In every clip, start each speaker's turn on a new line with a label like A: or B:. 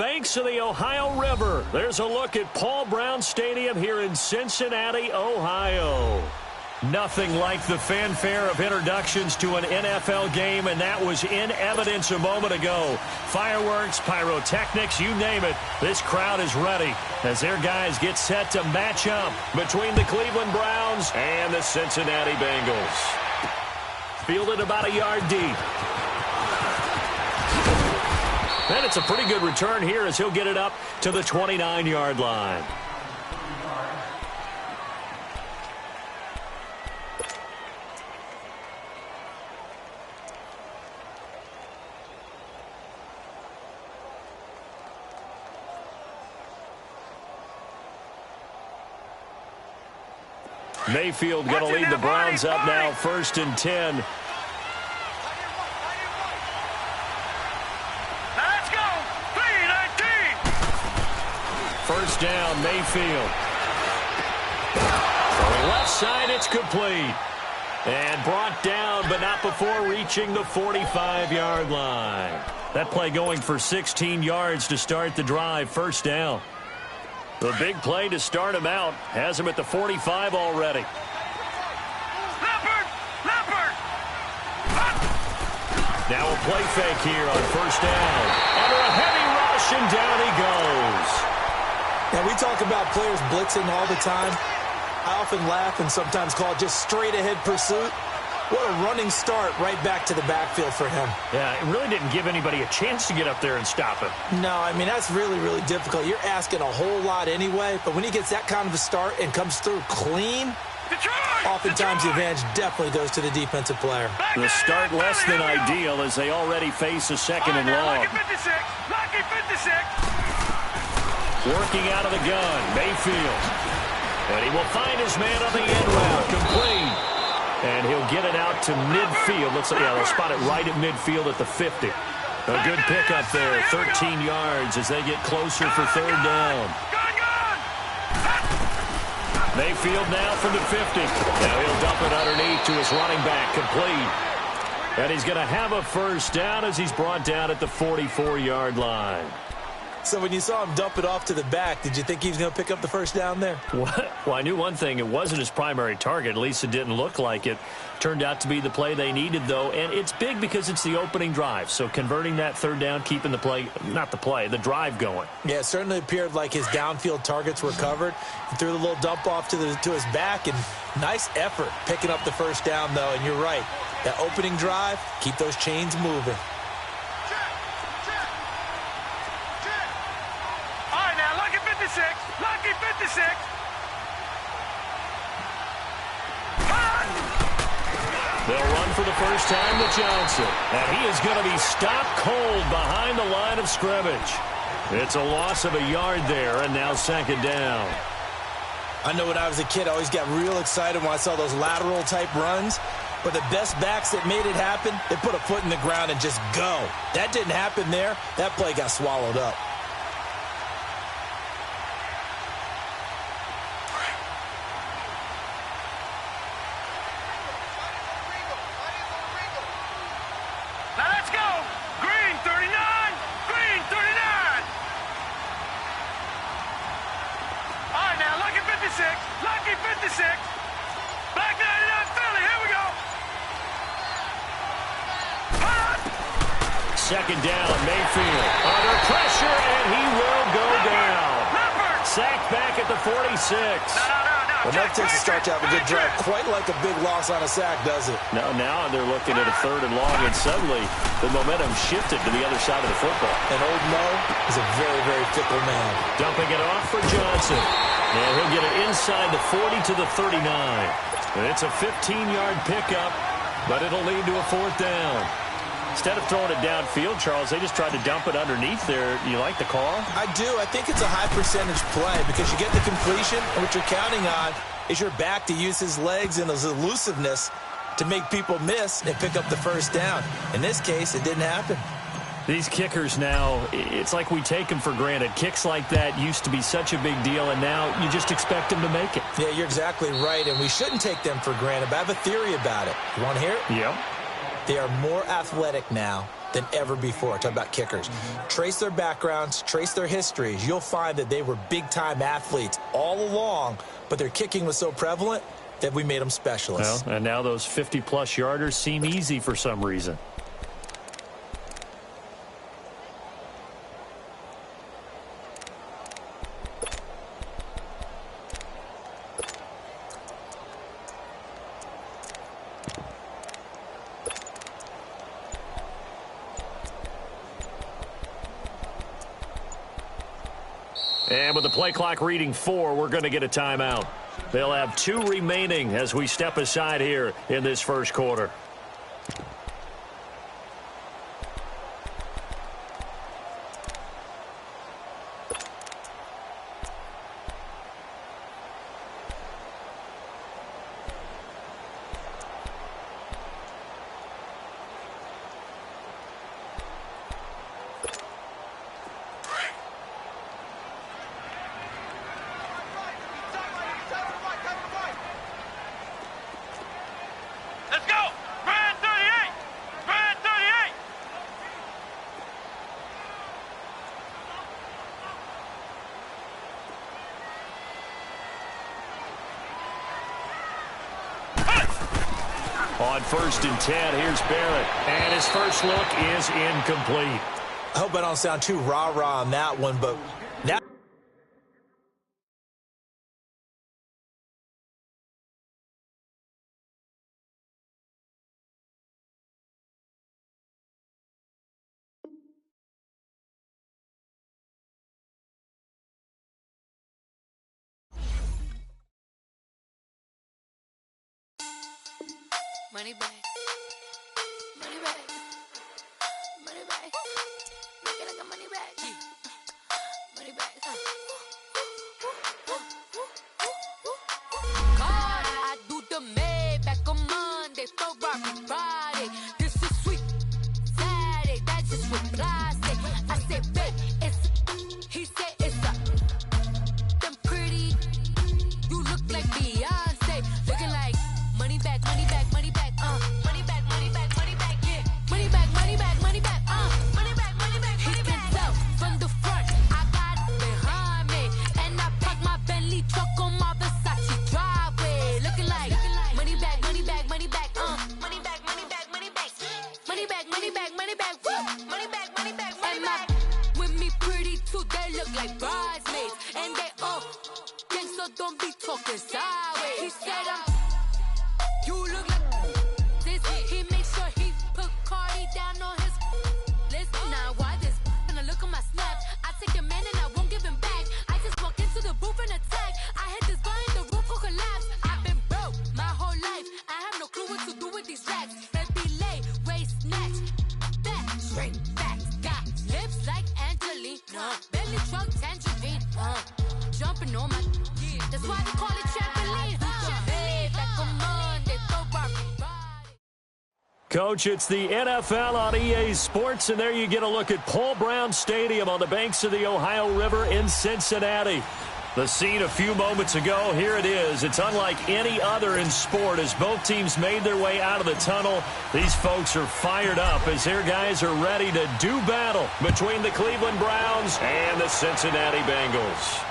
A: banks of the Ohio River. There's a look at Paul Brown Stadium here in Cincinnati, Ohio. Nothing like the fanfare of introductions to an NFL game, and that was in evidence a moment ago. Fireworks, pyrotechnics, you name it. This crowd is ready as their guys get set to match up between the Cleveland Browns and the Cincinnati Bengals. Fielded about a yard deep. And it's a pretty good return here as he'll get it up to the 29-yard line. Mayfield going to lead the Browns up now, 1st and 10.
B: Let's go! 3-19.
A: First down, Mayfield. From the left side, it's complete. And brought down, but not before reaching the 45-yard line. That play going for 16 yards to start the drive, first down. The big play to start him out has him at the 45 already.
B: Leopard! Leopard!
A: Now a play fake here on first down. Under a heavy rush, and down he goes.
C: Now, we talk about players blitzing all the time. I often laugh and sometimes call it just straight-ahead pursuit. What a running start right back to the backfield for him.
A: Yeah, it really didn't give anybody a chance to get up there and stop him.
C: No, I mean, that's really, really difficult. You're asking a whole lot anyway, but when he gets that kind of a start and comes through clean, oftentimes the advantage definitely goes to the defensive player.
A: The start less than ideal as they already face a second and long.
B: Lucky 56.
A: Working out of the gun, Mayfield. And he will find his man on the end route, complete. And he'll get it out to midfield. Looks like, yeah, they'll spot it right at midfield at the 50. A good pickup there, 13 yards as they get closer for third down. Mayfield now from the 50. Now he'll dump it underneath to his running back, complete. And he's going to have a first down as he's brought down at the 44-yard line.
C: So when you saw him dump it off to the back, did you think he was going to pick up the first down there?
A: Well, I knew one thing. It wasn't his primary target. At least it didn't look like it. Turned out to be the play they needed, though. And it's big because it's the opening drive. So converting that third down, keeping the play, not the play, the drive going.
C: Yeah, it certainly appeared like his downfield targets were covered. He threw the little dump off to his back, and nice effort picking up the first down, though. And you're right. That opening drive, keep those chains moving.
B: Lucky 56.
A: They'll run for the first time to Johnson. And he is going to be stopped cold behind the line of scrimmage. It's a loss of a yard there, and now second down.
C: I know when I was a kid, I always got real excited when I saw those lateral-type runs. But the best backs that made it happen, they put a foot in the ground and just go. That didn't happen there. That play got swallowed up.
B: Lucky 56. Black 99 Philly. Here we go.
A: Second down, Mayfield. Under pressure, and he will go down. Sacked back at the 46.
C: Well, that takes a start to have a good drive. Quite like a big loss on a sack, does it?
A: Now they're looking at a third and long, and suddenly the momentum shifted to the other side of the football.
C: And old Mo is a very, very fickle man.
A: Dumping it off for Johnson. And he'll get it inside the 40 to the 39. And it's a 15-yard pickup, but it'll lead to a fourth down. Instead of throwing it downfield, Charles, they just tried to dump it underneath there. You like the call?
C: I do. I think it's a high-percentage play because you get the completion, and what you're counting on is your back to use his legs and his elusiveness to make people miss and pick up the first down. In this case, it didn't happen.
A: These kickers now, it's like we take them for granted. Kicks like that used to be such a big deal, and now you just expect them to make it.
C: Yeah, you're exactly right, and we shouldn't take them for granted, but I have a theory about it. You want to hear it?
A: Yep.
C: They are more athletic now than ever before. Talk about kickers. Trace their backgrounds, trace their histories. You'll find that they were big-time athletes all along, but their kicking was so prevalent that we made them specialists.
A: Well, and now those 50-plus yarders seem easy for some reason. And with the play clock reading 4, we're going to get a timeout. They'll have 2 remaining as we step aside here in this first quarter.
B: Let's go! Red 38! Red 38!
A: On 1st and 10, here's Barrett. And his first look is incomplete.
C: I hope I don't sound too rah-rah on that one, but now
D: money back, money back, money back. Make it like a money back, money back. God, I do the Maybach on Monday, Ferrari Friday. This is sweet Saturday, that's just what I say. I said, babe, it's. He said it's a. Them pretty. You look like Beyonce, looking like money back, money back, money back, money back, money back, money back, yeah, money back, money back, money back, money back, money back, money back. He can tell from the front, I got it behind me, and I park my Bentley truck on my Versace driveway, looking like money back, money back, money back, money back, money back, money back, money back, money back, money back, money back, money back, money back. With me pretty too, they look like bridesmaids, and they all gang, so don't be talking sideways. He said you look like this. He made sure he put Cardi down on his list. Now why this? When I look on my snap, I take a man and I won't give him back. I just walk into the booth and attack. I hit this guy in the roof will collapse. I've been broke my whole life. I have no clue what to do with these racks. Baby lay, waist snatch, back, straight back. Got lips like Angelina, belly truck tangerine. Jumping on my, that's why they call it trampoline. Back on Monday, Ferrari Friday.
A: Coach, it's the NFL on EA Sports, and there you get a look at Paul Brown Stadium on the banks of the Ohio River in Cincinnati. The scene a few moments ago, here it is. It's unlike any other in sport as both teams made their way out of the tunnel. These folks are fired up as their guys are ready to do battle between the Cleveland Browns and the Cincinnati Bengals.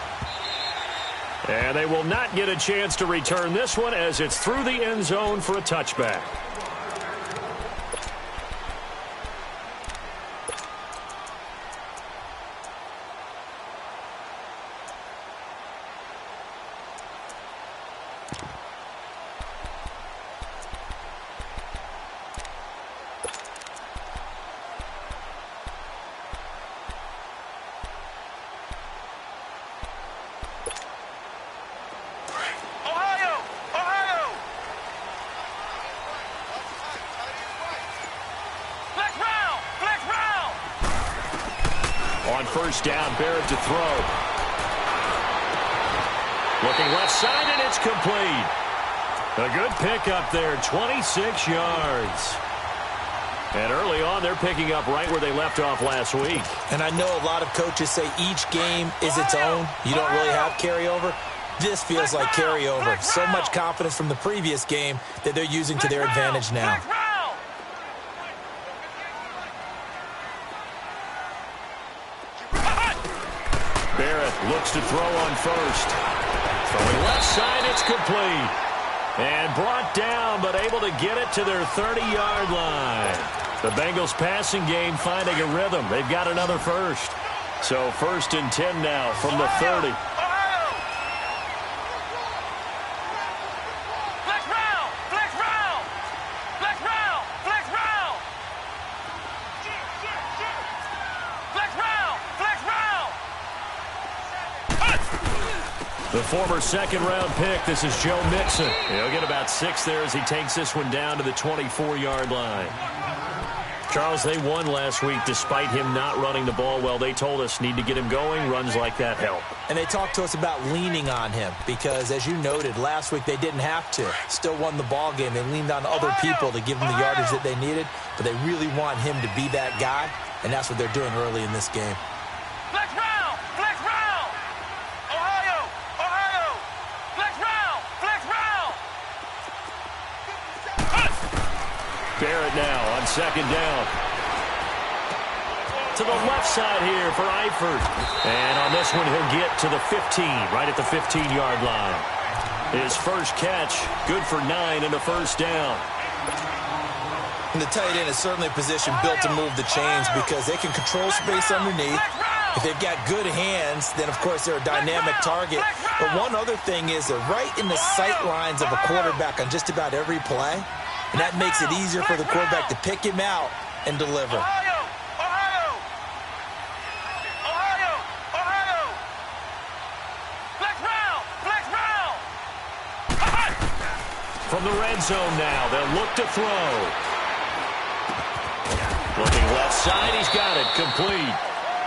A: And they will not get a chance to return this one as it's through the end zone for a touchback. On 1st down, Barrett to throw. Looking left side, and it's complete. A good pickup there, 26 yards. And early on, they're picking up right where they left off last week.
C: And I know a lot of coaches say each game is its own. You don't really have carryover. This feels like carryover. So much confidence from the previous game that they're using to their advantage now.
A: looks to throw on first. Throwing left side, it's complete. And brought down, but able to get it to their 30-yard line. The Bengals passing game finding a rhythm. They've got another first. So 1st and 10 now from the 30. The former second-round pick, this is Joe Mixon. He'll get about 6 there as he takes this one down to the 24-yard line. Charles, they won last week despite him not running the ball well. They told us need to get him going. Runs like that help.
C: And they talked to us about leaning on him because, as you noted, last week they didn't have to. Still won the ball game. They leaned on other people to give them the yardage that they needed, but they really want him to be that guy, and that's what they're doing early in this game.
B: Flex round! Flex round! Ohio! Ohio! Flex round! Flex round!
A: Barrett now on 2nd down. To the left side here for Eifert. And on this one, he'll get to the 15, right at the 15-yard line. His first catch, good for 9 and a first down.
C: And the tight end is certainly a position built to move the chains because they can control space underneath. If they've got good hands, then, of course, they're a dynamic target. But one other thing is they're right in the sight lines of a quarterback on just about every play. And that makes it easier for the quarterback to pick him out and deliver.
B: Ohio! Ohio! Ohio! Ohio! Flex round! Flex round!
A: From the red zone now, they'll look to throw. Looking left side, he's got it, complete.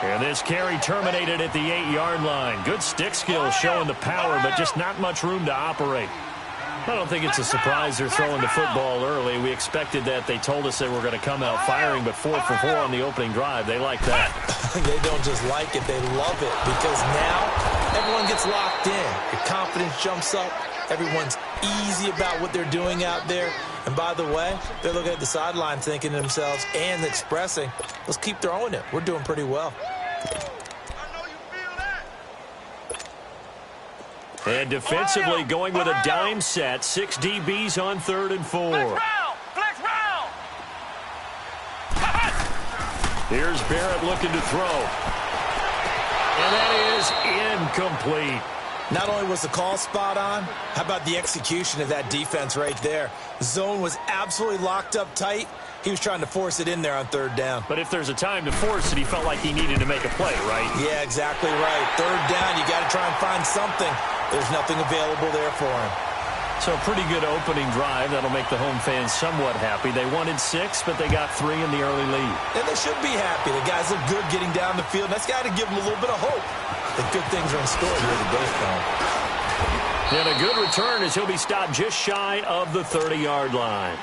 A: And this carry terminated at the 8-yard line. Good stick skills showing the power, but just not much room to operate. I don't think it's a surprise they're throwing the football early. We expected that. They told us they were going to come out firing, but 4 for 4 on the opening drive. They like that.
C: They don't just like it, they love it, because now everyone gets locked in. Your confidence jumps up. Everyone's easy about what they're doing out there. And by the way, they're looking at the sideline thinking to themselves and expressing, let's keep throwing it. We're doing pretty well.
A: And defensively going with a dime set. 6 DBs on 3rd and 4.
B: Flex round! Flex round!
A: Here's Barrett looking to throw. And that is incomplete.
C: Not only was the call spot on, how about the execution of that defense right there? The zone was absolutely locked up tight. He was trying to force it in there on 3rd down.
A: But if there's a time to force it, he felt like he needed to make a play, right?
C: Yeah, exactly right. 3rd down, you got to try and find something. There's nothing available there for him.
A: So a pretty good opening drive. That'll make the home fans somewhat happy. They wanted 6, but they got 3 in the early lead.
C: And they should be happy. The guys look good getting down the field. That's got to give them a little bit of hope that good things are in store here today for them.
A: And a good return as he'll be stopped just shy of the 30-yard line.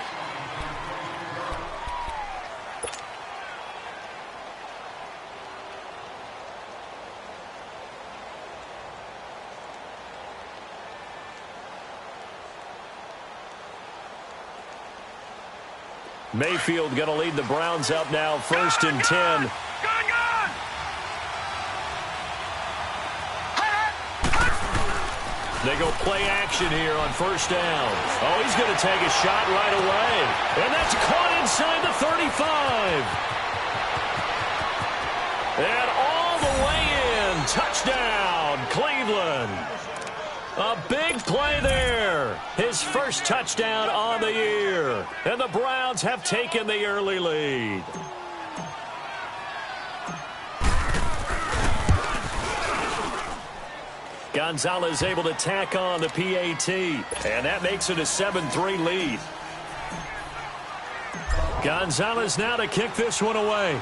A: Mayfield going to lead the Browns up now, 1st and 10. They go play action here on 1st down. Oh, he's going to take a shot right away. And that's caught inside the 35. And all the way in. Touchdown, Cleveland. A big play there. His first touchdown on the year. And the Browns have taken the early lead. Gonzalez able to tack on the PAT. And that makes it a 7-3 lead. Gonzalez now to kick this one away.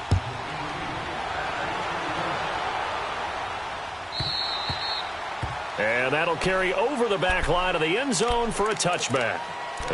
A: And that'll carry over the back line of the end zone for a touchback.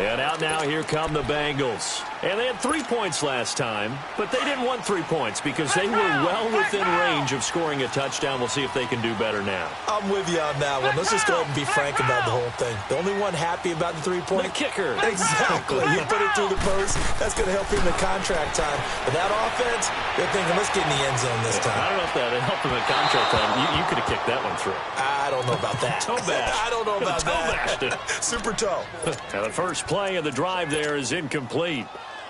A: And out now, here come the Bengals. And they had 3 points last time, but they didn't want 3 points because they were well within range of scoring a touchdown. We'll see if they can do better now.
C: I'm with you on that one. Let's just go ahead and be frank about the whole thing. The only one happy about the 3-point?
A: The kicker.
C: Exactly. You put it through the post. That's going to help him in contract time. But that offense, they're thinking, let's get in the end zone this time.
A: I don't know if that helped him in contract time. You could have kicked that one through.
C: I don't know about that.
A: Toe bash.
C: I don't know about
A: that.
C: that. Super toe.
A: Now the first play of the drive there is incomplete.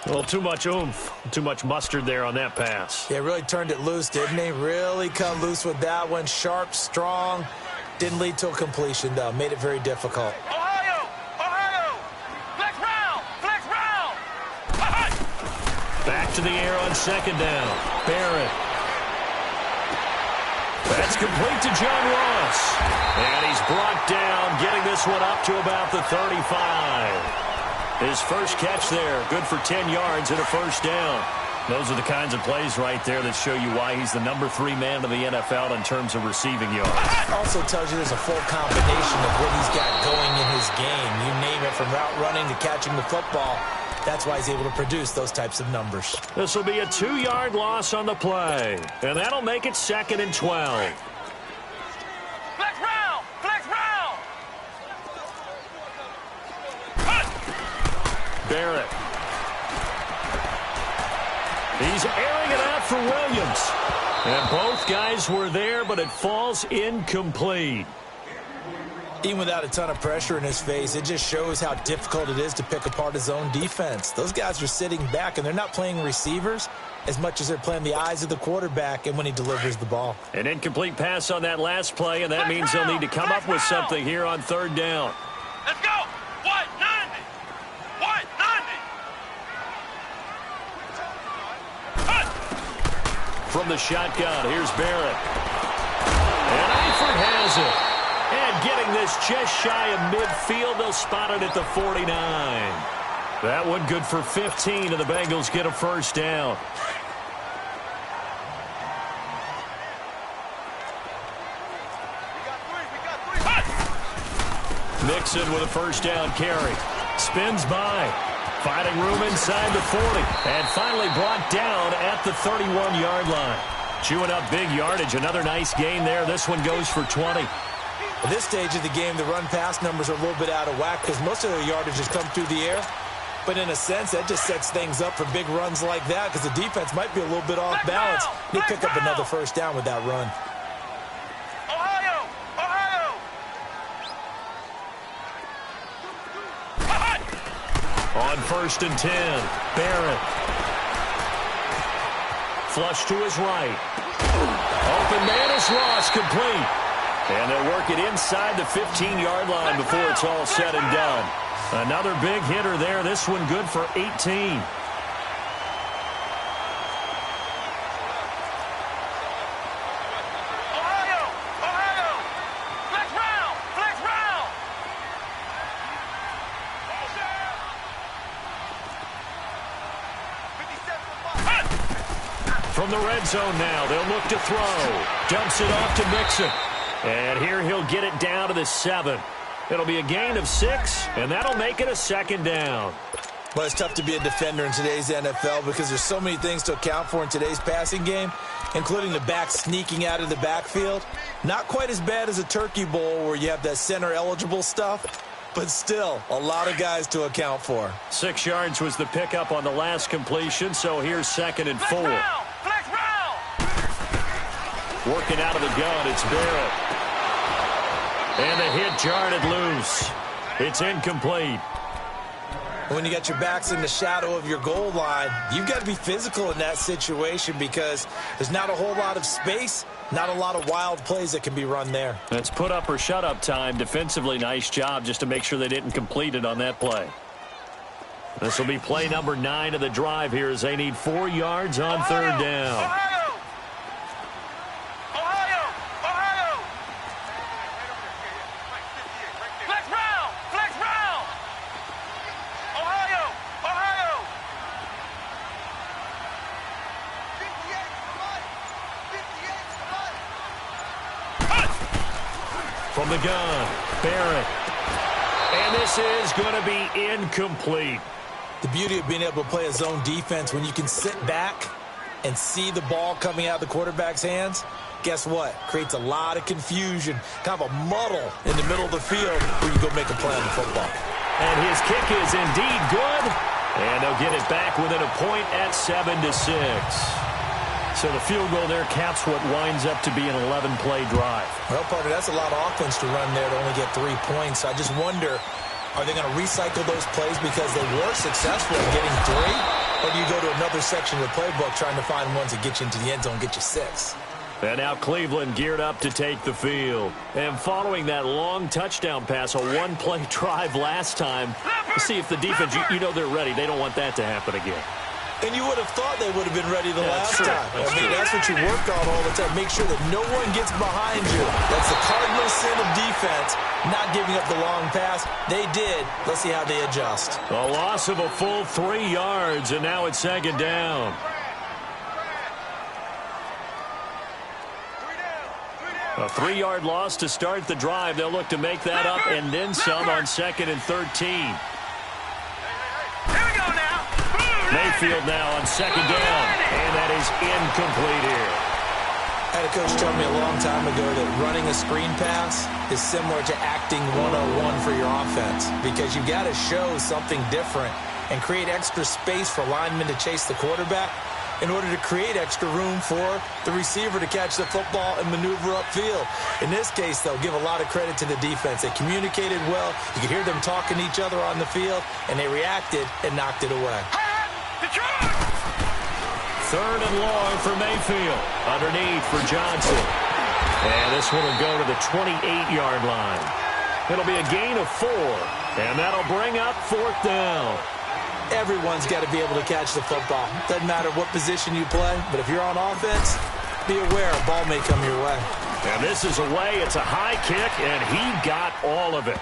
A: Well, too much oomph, too much mustard there on that pass.
C: Yeah, really turned it loose, didn't he? Really cut loose with that one. Sharp, strong. Didn't lead to a completion, though. Made it very difficult.
B: Ohio! Ohio! Flex round! Flex round!
A: Back to the air on second down. Barrett. That's complete to John Ross. And he's brought down, getting this one up to about the 35. His first catch there, good for 10 yards and a first down. Those are the kinds of plays right there that show you why he's the number 3 man of the NFL in terms of receiving yards.
C: Also tells you there's a full combination of what he's got going in his game. You name it, from route running to catching the football. That's why he's able to produce those types of numbers.
A: This will be a 2-yard loss on the play, and that'll make it 2nd and 12.
B: Flex round! Flex round!
A: Barrett. He's airing it out for Williams. And both guys were there, but it falls incomplete.
C: Even without a ton of pressure in his face, it just shows how difficult it is to pick apart his own defense. Those guys are sitting back, and they're not playing receivers as much as they're playing the eyes of the quarterback and when he delivers the ball.
A: An incomplete pass on that last play, and that means they'll need to come up with something here on 3rd down.
B: Let's go! 190! 190!
A: From the shotgun, here's Barrett. And Eifert has it. And getting this just shy of midfield, they'll spot it at the 49. That one good for 15, and the Bengals get a first down. Mixon with a first down carry. Spins by. Finding room inside the 40. And finally brought down at the 31-yard line. Chewing up big yardage. Another nice gain there. This one goes for 20.
C: At this stage of the game, the run-pass numbers are a little bit out of whack because most of their yardage has come through the air. But in a sense, that just sets things up for big runs like that because the defense might be a little bit off balance. They pick up another first down with that run.
B: Ohio! Ohio!
A: On 1st and 10, Barrett. Flush to his right. Open man is Ross, complete. And they'll work it inside the 15-yard line before it's all said and done. Another big hitter there. This one good for 18.
B: Ohio! Ohio! Flex round! Flex round!
A: From the red zone now, they'll look to throw. Dumps it off to Mixon. And here he'll get it down to the 7. It'll be a gain of 6, and that'll make it a 2nd down.
C: Well, it's tough to be a defender in today's NFL because there's so many things to account for in today's passing game, including the back sneaking out of the backfield. Not quite as bad as a turkey bowl where you have that center-eligible stuff, but still a lot of guys to account for.
A: 6 yards was the pickup on the last completion, so here's 2nd and 4.
B: Flex round!
A: Working out of the gun, it's Barrett. And the hit jarred loose. It's incomplete.
C: When you got your backs in the shadow of your goal line, you've got to be physical in that situation because there's not a whole lot of space, not a lot of wild plays that can be run there.
A: That's put up or shut up time. Defensively, nice job just to make sure they didn't complete it on that play. This will be play number 9 of the drive here as they need 4 yards on 3rd down.
B: Ohio! Ohio! Ohio! Flex round! Flex round! Ohio! Ohio!
A: From the gun, Barrett. And this is going to be incomplete.
C: The beauty of being able to play a zone defense when you can sit back and see the ball coming out of the quarterback's hands, guess what? Creates a lot of confusion, kind of a muddle in the middle of the field where you go make a play on the football.
A: And his kick is indeed good. And they'll get it back within a point at 7-6. So the field goal there caps what winds up to be an 11-play drive.
C: Well, partner, that's a lot of offense to run there to only get 3 points. I just wonder, are they going to recycle those plays because they were successful in getting 3? Or do you go to another section of the playbook trying to find ones that get you into the end zone, get you 6?
A: And now Cleveland geared up to take the field. And following that long touchdown pass, a one-play drive last time, to see if the defense, you know they're ready. They don't want that to happen again.
C: And you would have thought they would have been ready the last
A: true.
C: time. That's what you work on all the time. Make sure that no one gets behind you. That's the cardinal sin of defense, not giving up the long pass. They did. Let's see how they adjust.
A: A loss of a full 3 yards, and now it's second down. A 3-yard loss to start the drive. They'll look to make that up and then some on 2nd and 13. Mayfield now on 2nd down, and that is incomplete here.
C: I had a coach tell me a long time ago that running a screen pass is similar to acting 101 for your offense because you've got to show something different and create extra space for linemen to chase the quarterback in order to create extra room for the receiver to catch the football and maneuver upfield. In this case, they'll give a lot of credit to the defense. They communicated well. You could hear them talking to each other on the field, and they reacted and knocked it away.
A: 3rd and long for Mayfield. Underneath for Johnson. And this one will go to the 28-yard line. It'll be a gain of 4, and that'll bring up 4th down.
C: Everyone's got to be able to catch the football. Doesn't matter what position you play, but if you're on offense, be aware a ball may come your way.
A: And this is away. It's a high kick, and he got all of it.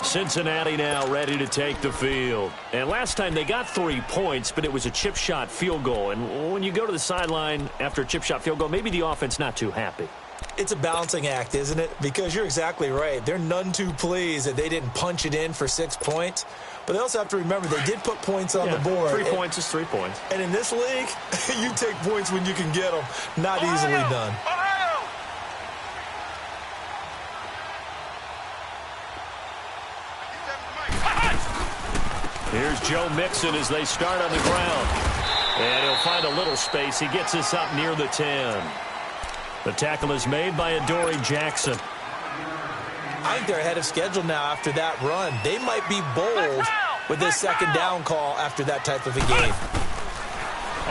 A: Cincinnati now ready to take the field. And last time they got 3 points, but it was a chip shot field goal. And when you go to the sideline after a chip shot field goal, maybe the offense not too happy.
C: It's a balancing act, isn't it? Because you're exactly right. They're none too pleased that they didn't punch it in for 6 points. But they also have to remember they did put points on the board.
A: 3 points is 3 points.
C: And in this league, you take points when you can get them. Not easily done.
A: Here's Joe Mixon as they start on the ground. And he'll find a little space. He gets us up near the 10. The tackle is made by Adoree Jackson.
C: I think they're ahead of schedule now after that run. They might be bold with this 2nd down call after that type of a game.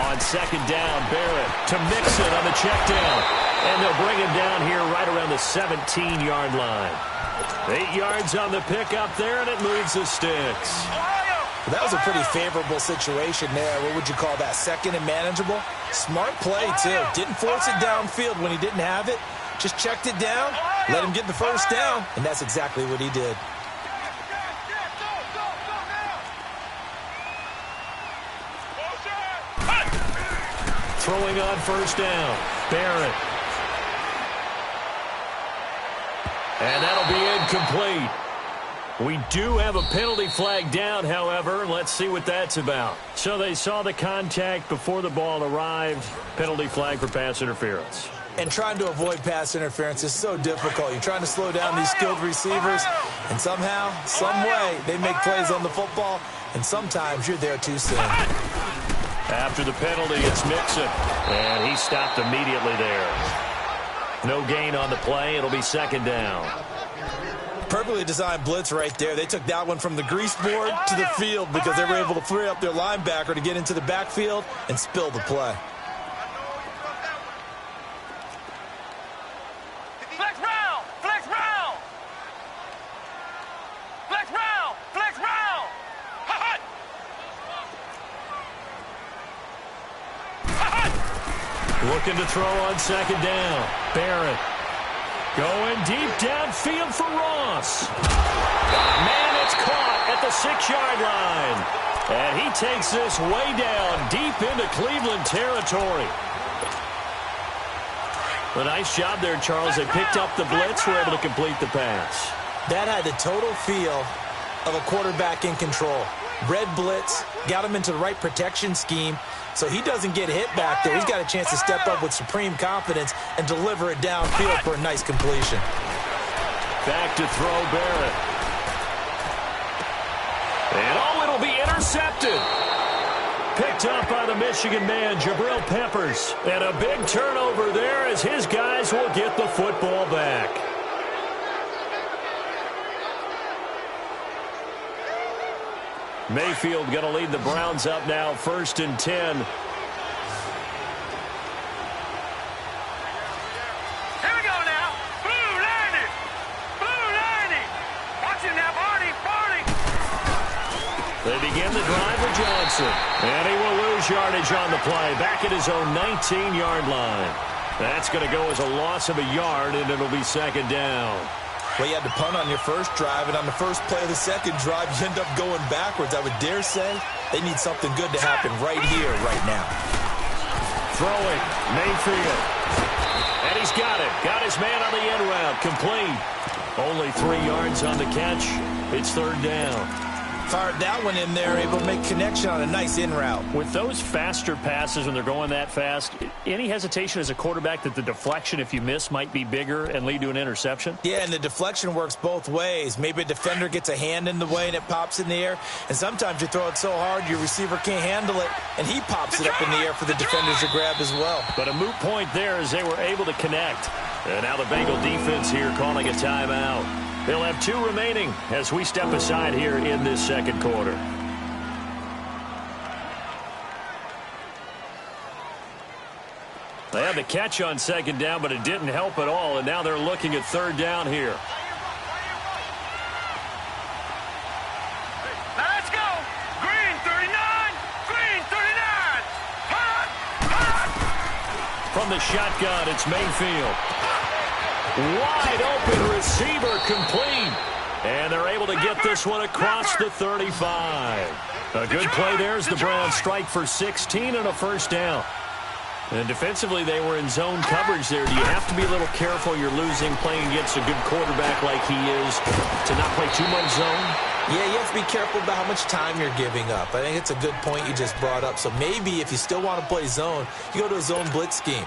A: On 2nd down, Barrett to Mixon on the check down. And they'll bring him down here right around the 17-yard line. 8 yards on the pickup there, and it moves the sticks.
C: That was a pretty favorable situation there. What would you call that? 2nd and manageable? Smart play, too. Didn't force it downfield when he didn't have it. Just checked it down, let him get the 1st down, and that's exactly what he did.
A: Throwing on 1st down, Barrett. And that'll be incomplete. We do have a penalty flag down, however. Let's see what that's about. So they saw the contact before the ball arrived. Penalty flag for pass interference.
C: And trying to avoid pass interference is so difficult. You're trying to slow down these skilled receivers, and somehow, some way, they make plays on the football, and sometimes you're there too soon.
A: After the penalty, it's Mixon, and he stopped immediately there. No gain on the play. It'll be 2nd down.
C: Perfectly designed blitz right there. They took that one from the grease board to the field because they were able to free up their linebacker to get into the backfield and spill the play.
B: Flex round! Flex round! Flex round! Flex round! Ha-ha! Ha-ha!
A: Looking to throw on 2nd down. Barrett. Going deep downfield for Ross. Man, it's caught at the 6-yard line. And he takes this way down deep into Cleveland territory. A nice job there, Charles. They picked up the blitz, were able to complete the pass.
C: That had the total feel of a quarterback in control. Red blitz, got him into the right protection scheme, so he doesn't get hit back there. He's got a chance to step up with supreme confidence and deliver it downfield for a nice completion.
A: Back to throw Barrett. And it'll be intercepted. picked up by the Michigan man, Jabril Peppers. And a big turnover there as his guys will get the football back. Mayfield going to lead the Browns up now, 1st and 10. They begin the drive with Johnson. And he will lose yardage on the play. Back at his own 19-yard line. That's going to go as a loss of a yard, and it'll be 2nd down.
C: Well, you had to punt on your first drive, and on the first play of the second drive, you end up going backwards. I would dare say they need something good to happen right here, right now.
A: Throwing, Mayfield. And he's got it. Got his man on the end route. Complete. Only 3 yards on the catch. It's 3rd down.
C: Fired that one in there, able to make connection on a nice in route.
A: With those faster passes when they're going that fast, any hesitation as a quarterback that the deflection, if you miss, might be bigger and lead to an interception?
C: Yeah, and the deflection works both ways. Maybe a defender gets a hand in the way and it pops in the air. And sometimes you throw it so hard your receiver can't handle it, and he pops it up in the air for the defenders to grab as well.
A: But a moot point there as they were able to connect. And now the Bengal defense here calling a timeout. They'll have 2 remaining as we step aside here in this second quarter. They had the catch on 2nd down, but it didn't help at all, and now they're looking at 3rd down here.
B: Let's go. Green 39. Green 39.
A: From the shotgun, it's Mayfield. Wide open receiver, complete. And they're able to get this one across the 35. A good play there as the Browns strike for 16 and a 1st down. And defensively, they were in zone coverage there. Do you have to be a little careful? You're losing playing against a good quarterback like he is to not play too much zone?
C: Yeah, you have to be careful about how much time you're giving up. I think it's a good point you just brought up. So maybe if you still want to play zone, you go to a zone blitz scheme.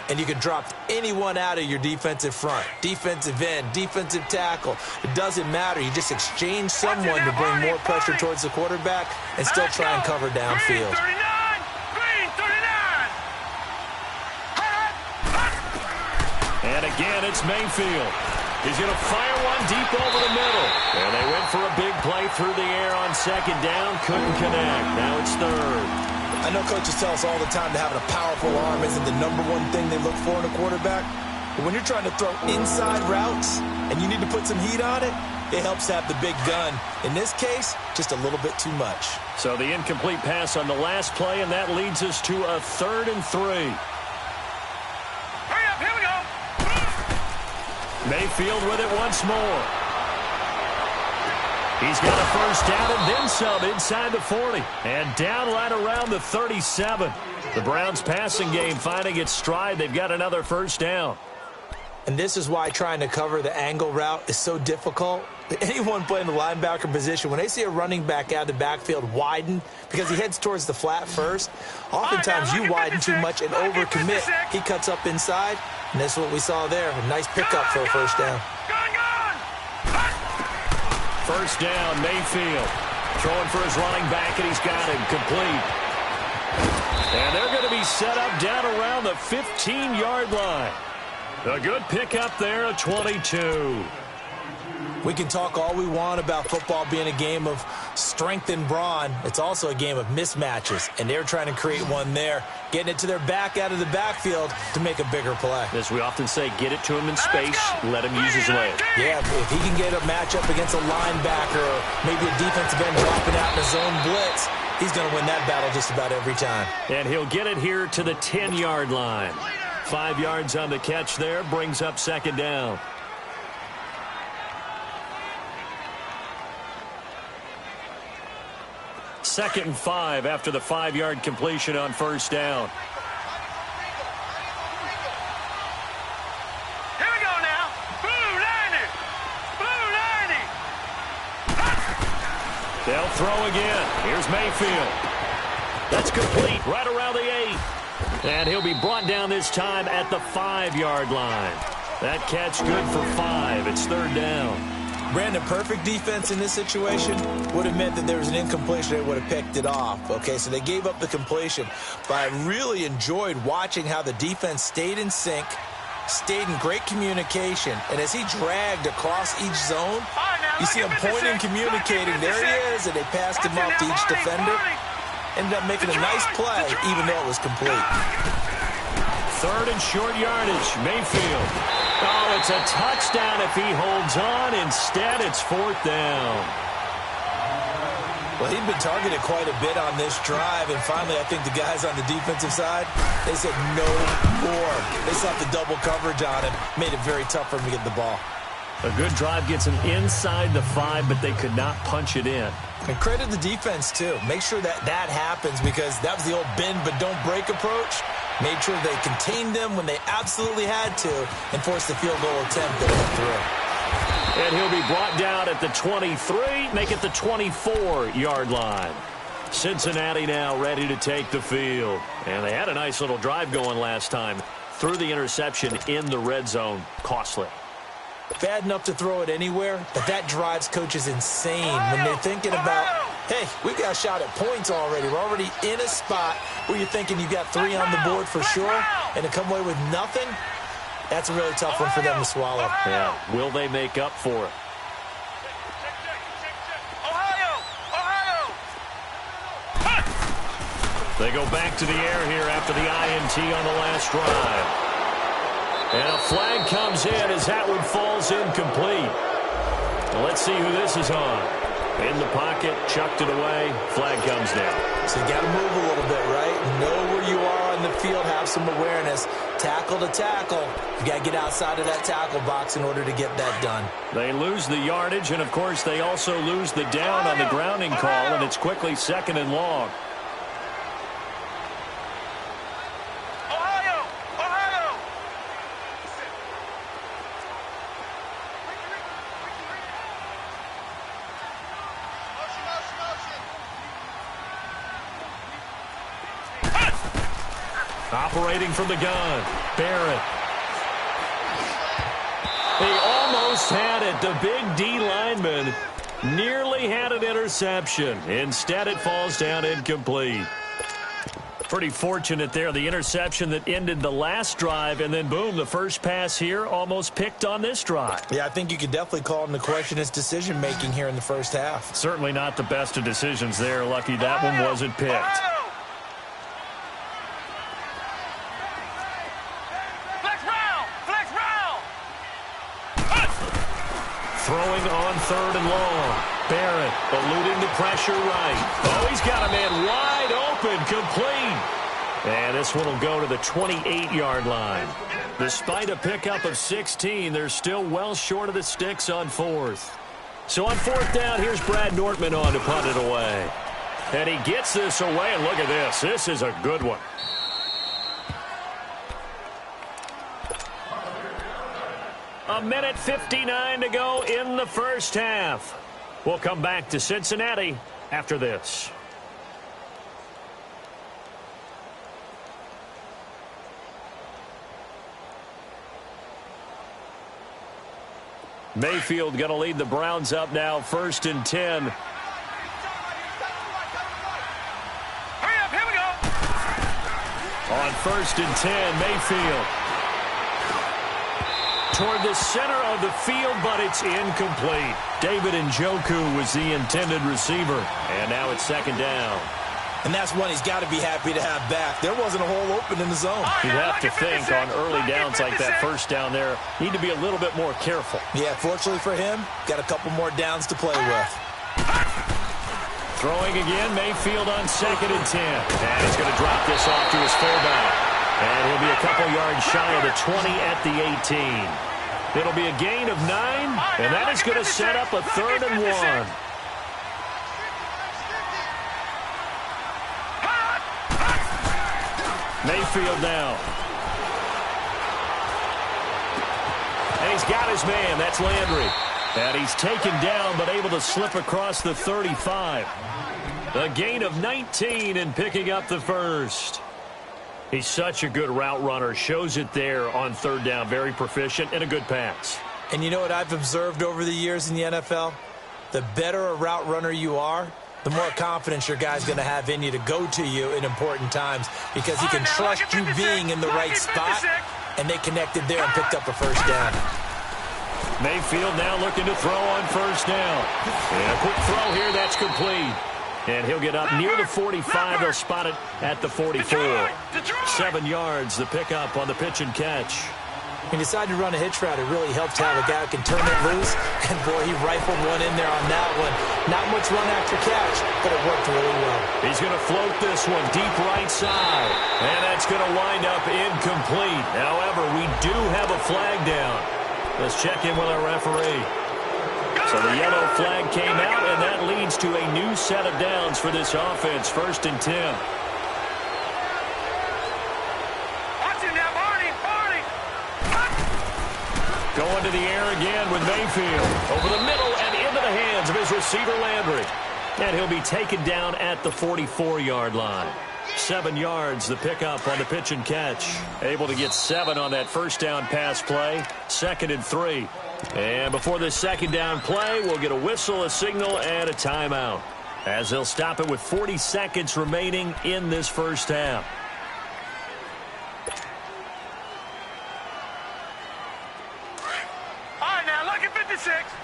C: And you can drop anyone out of your defensive front, defensive end, defensive tackle. It doesn't matter. You just exchange someone to bring more pressure towards the quarterback and still try and cover downfield.
B: Green 39.
A: And again, it's Mayfield. He's going to fire one deep over the middle. And they went for a big play through the air on 2nd down. Couldn't connect. Now it's 3rd.
C: I know coaches tell us all the time that having a powerful arm isn't the #1 thing they look for in a quarterback. But when you're trying to throw inside routes and you need to put some heat on it, it helps to have the big gun. In this case, just a little bit too much.
A: So the incomplete pass on the last play, and that leads us to a 3rd and 3.
B: Hurry up, here we go.
A: Mayfield with it once more. He's got a 1st down and then some inside the 40. And down right around the 37. The Browns passing game finding its stride. They've got another 1st down.
C: And this is why trying to cover the angle route is so difficult. Anyone playing the linebacker position, when they see a running back out of the backfield widen because he heads towards the flat first, oftentimes you widen too much and overcommit. He cuts up inside, and that's what we saw there. A nice pickup for a 1st down.
A: 1st down, Mayfield. Throwing for his running back, and he's got him complete. And they're going to be set up down around the 15-yard line. A good pickup there at 22.
C: We can talk all we want about football being a game of strength and brawn. It's also a game of mismatches, and they're trying to create one there, getting it to their back out of the backfield to make a bigger play.
A: As we often say, get it to him in space, let him use his leg.
C: Yeah, if he can get a matchup against a linebacker or maybe a defensive end dropping out in a zone blitz, he's going to win that battle just about every time.
A: And he'll get it here to the 10-yard line. 5 yards on the catch there, brings up 2nd down. Second and 5 after the 5-yard completion on 1st down.
B: Here we go now. Blue 90. Blue 90.
A: They'll throw again. Here's Mayfield. That's complete right around the 8. And he'll be brought down this time at the 5-yard line. That catch good for 5. It's 3rd down.
C: Brandon, perfect defense in this situation would have meant that there was an incompletion. They would have picked it off. Okay, so they gave up the completion. But I really enjoyed watching how the defense stayed in sync, stayed in great communication. And as he dragged across each zone, you see him pointing, communicating. There he is, and they passed him up to each defender. Ended up making a nice play, even though it was complete.
A: Third and short yardage. Mayfield. Oh, it's a touchdown if he holds on. Instead, it's fourth down.
C: Well, he'd been targeted quite a bit on this drive, and finally I think the guys on the defensive side, they said no more. They slapped the double coverage on him, made it very tough for him to get the ball.
A: A good drive gets him inside the 5, but they could not punch it in.
C: And credit the defense, too. Make sure that happens, because that was the old bend but don't break approach. Made sure they contained them when they absolutely had to and forced the field goal attempt that went through.
A: And he'll be brought down at the 23, make it the 24-yard line. Cincinnati now ready to take the field. And they had a nice little drive going last time. Threw the interception in the red zone. Costly.
C: Bad enough to throw it anywhere, but that drives coaches insane when they're thinking about, hey, we've got a shot at points already. We're already in a spot where you're thinking you've got 3 on the board for sure, and to come away with nothing, that's a really tough one for them to swallow.
A: Yeah, will they make up for it? They go back to the air here after the INT on the last drive. And a flag comes in as that one falls incomplete. Well, let's see who this is on. In the pocket, chucked it away, flag comes down.
C: So you got to move a little bit, right? Know where you are on the field, have some awareness. Tackle to tackle. You got to get outside of that tackle box in order to get that done.
A: They lose the yardage, and of course they also lose the down on the grounding call, and it's quickly 2nd and long. Operating from the gun, Barrett. He almost had it. The big D lineman nearly had an interception. Instead, it falls down incomplete. Pretty fortunate there. The interception that ended the last drive, and then, boom, the first pass here almost picked on this drive.
C: Yeah, I think you could definitely call into question his decision-making here in the first half.
A: Certainly not the best of decisions there. Lucky that one wasn't picked. Throwing on 3rd and long. Barrett eluding the pressure right. Oh, he's got a man wide open, complete. And this one will go to the 28-yard line. Despite a pickup of 16, they're still well short of the sticks on 4th. So on 4th down, here's Brad Nortman on to punt it away. And he gets this away, and look at this. This is a good one. A minute 59 to go in the first half. We'll come back to Cincinnati after this. Mayfield going to lead the Browns up now, 1st and 10.
B: Hurry up, here we go.
A: On 1st and 10, Mayfield. Toward the center of the field, but it's incomplete. David Njoku was the intended receiver. And now it's 2nd down.
C: And that's one he's got to be happy to have back. There wasn't a hole open in the zone.
A: You'd have to think on early downs like that, first down there, need to be a little bit more careful.
C: Yeah, fortunately for him, got a couple more downs to play with.
A: Throwing again, Mayfield on 2nd and 10. And he's going to drop this off to his fullback. And he'll be a couple yards shy of the 20 at the 18. It'll be a gain of 9, and that is going to set up a 3rd and 1. Mayfield now. And he's got his man. That's Landry. And he's taken down, but able to slip across the 35. A gain of 19 and picking up the first. He's such a good route runner. Shows it there on 3rd down. Very proficient and a good pass.
C: And you know what I've observed over the years in the NFL? The better a route runner you are, the more confidence your guy's going to have in you to go to you in important times because he can trust you being in the right spot, and they connected there and picked up a first down.
A: Mayfield now looking to throw on first down. And a quick throw here, that's complete. And he'll get up near the 45. They'll spot it at the 44. 7 yards, the pickup on the pitch and catch.
C: He decided to run a hitch route. It really helps to have a guy who can turn it loose. And, boy, he rifled one in there on that one. Not much run after catch, but it worked really well.
A: He's going to float this one deep right side. And that's going to wind up incomplete. However, we do have a flag down. Let's check in with our referee. So the yellow flag came out, and that leads to a new set of downs for this offense. 1st and 10. Going to the air again with Mayfield. Over the middle and into the hands of his receiver, Landry. And he'll be taken down at the 44-yard line. 7 yards, the pickup on the pitch and catch. Able to get 7 on that first down pass play. 2nd and 3. And before this second down play, we'll get a whistle, a signal, and a timeout, as they'll stop it with 40 seconds remaining in this first half.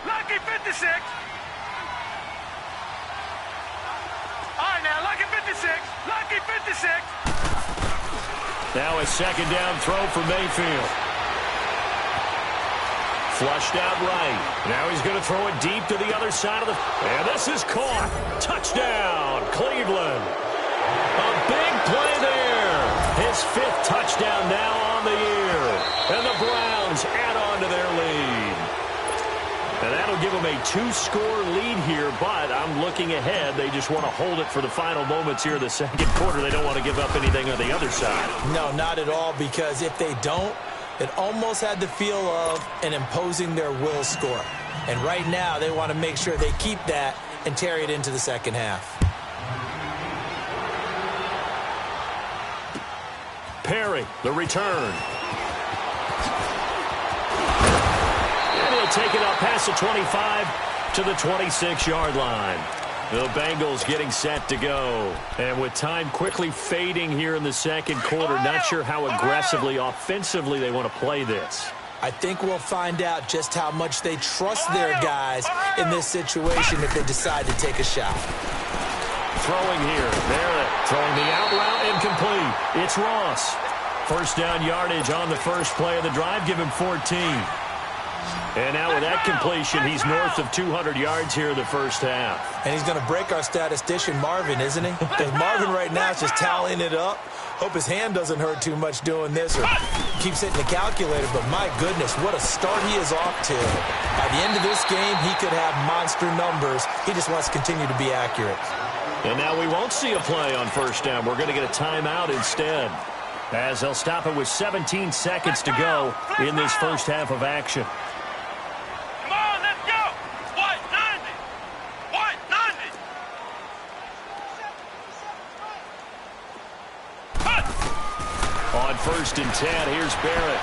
B: Lucky 56. All right, now, lucky 56. Lucky 56.
A: Now a second down throw for Mayfield. Flushed out right. Now he's going to throw it deep to the other side of the... And this is caught. Touchdown, Cleveland. A big play there. His 5th touchdown now on the year. And the Browns add on to their lead. And that'll give them a 2-score lead here, but I'm looking ahead. They just want to hold it for the final moments here in the second quarter. They don't want to give up anything on the other side.
C: No, not at all, because if they don't, it almost had the feel of an imposing their will score. And right now, they want to make sure they keep that and carry it into the second half.
A: Perry, the return. Take it up past the 25 to the 26-yard line. The Bengals getting set to go. And with time quickly fading here in the second quarter, not sure how aggressively, offensively they want to play this.
C: I think we'll find out just how much they trust their guys in this situation if they decide to take a shot.
A: Throwing here. Barrett throwing the out route incomplete. It's Ross. First down yardage on the first play of the drive. Give him 14. And now with that completion, he's north of 200 yards here in the first half.
C: And he's going to break our statistician, Marvin, isn't he? Because Marvin right now is just tallying it up. Hope his hand doesn't hurt too much doing this or keeps hitting the calculator. But my goodness, what a start he is off to. By the end of this game, he could have monster numbers. He just wants to continue to be accurate.
A: And now we won't see a play on first down. We're going to get a timeout instead, as they'll stop it with 17 seconds to go in this first half of action. On 1st and 10, here's Barrett.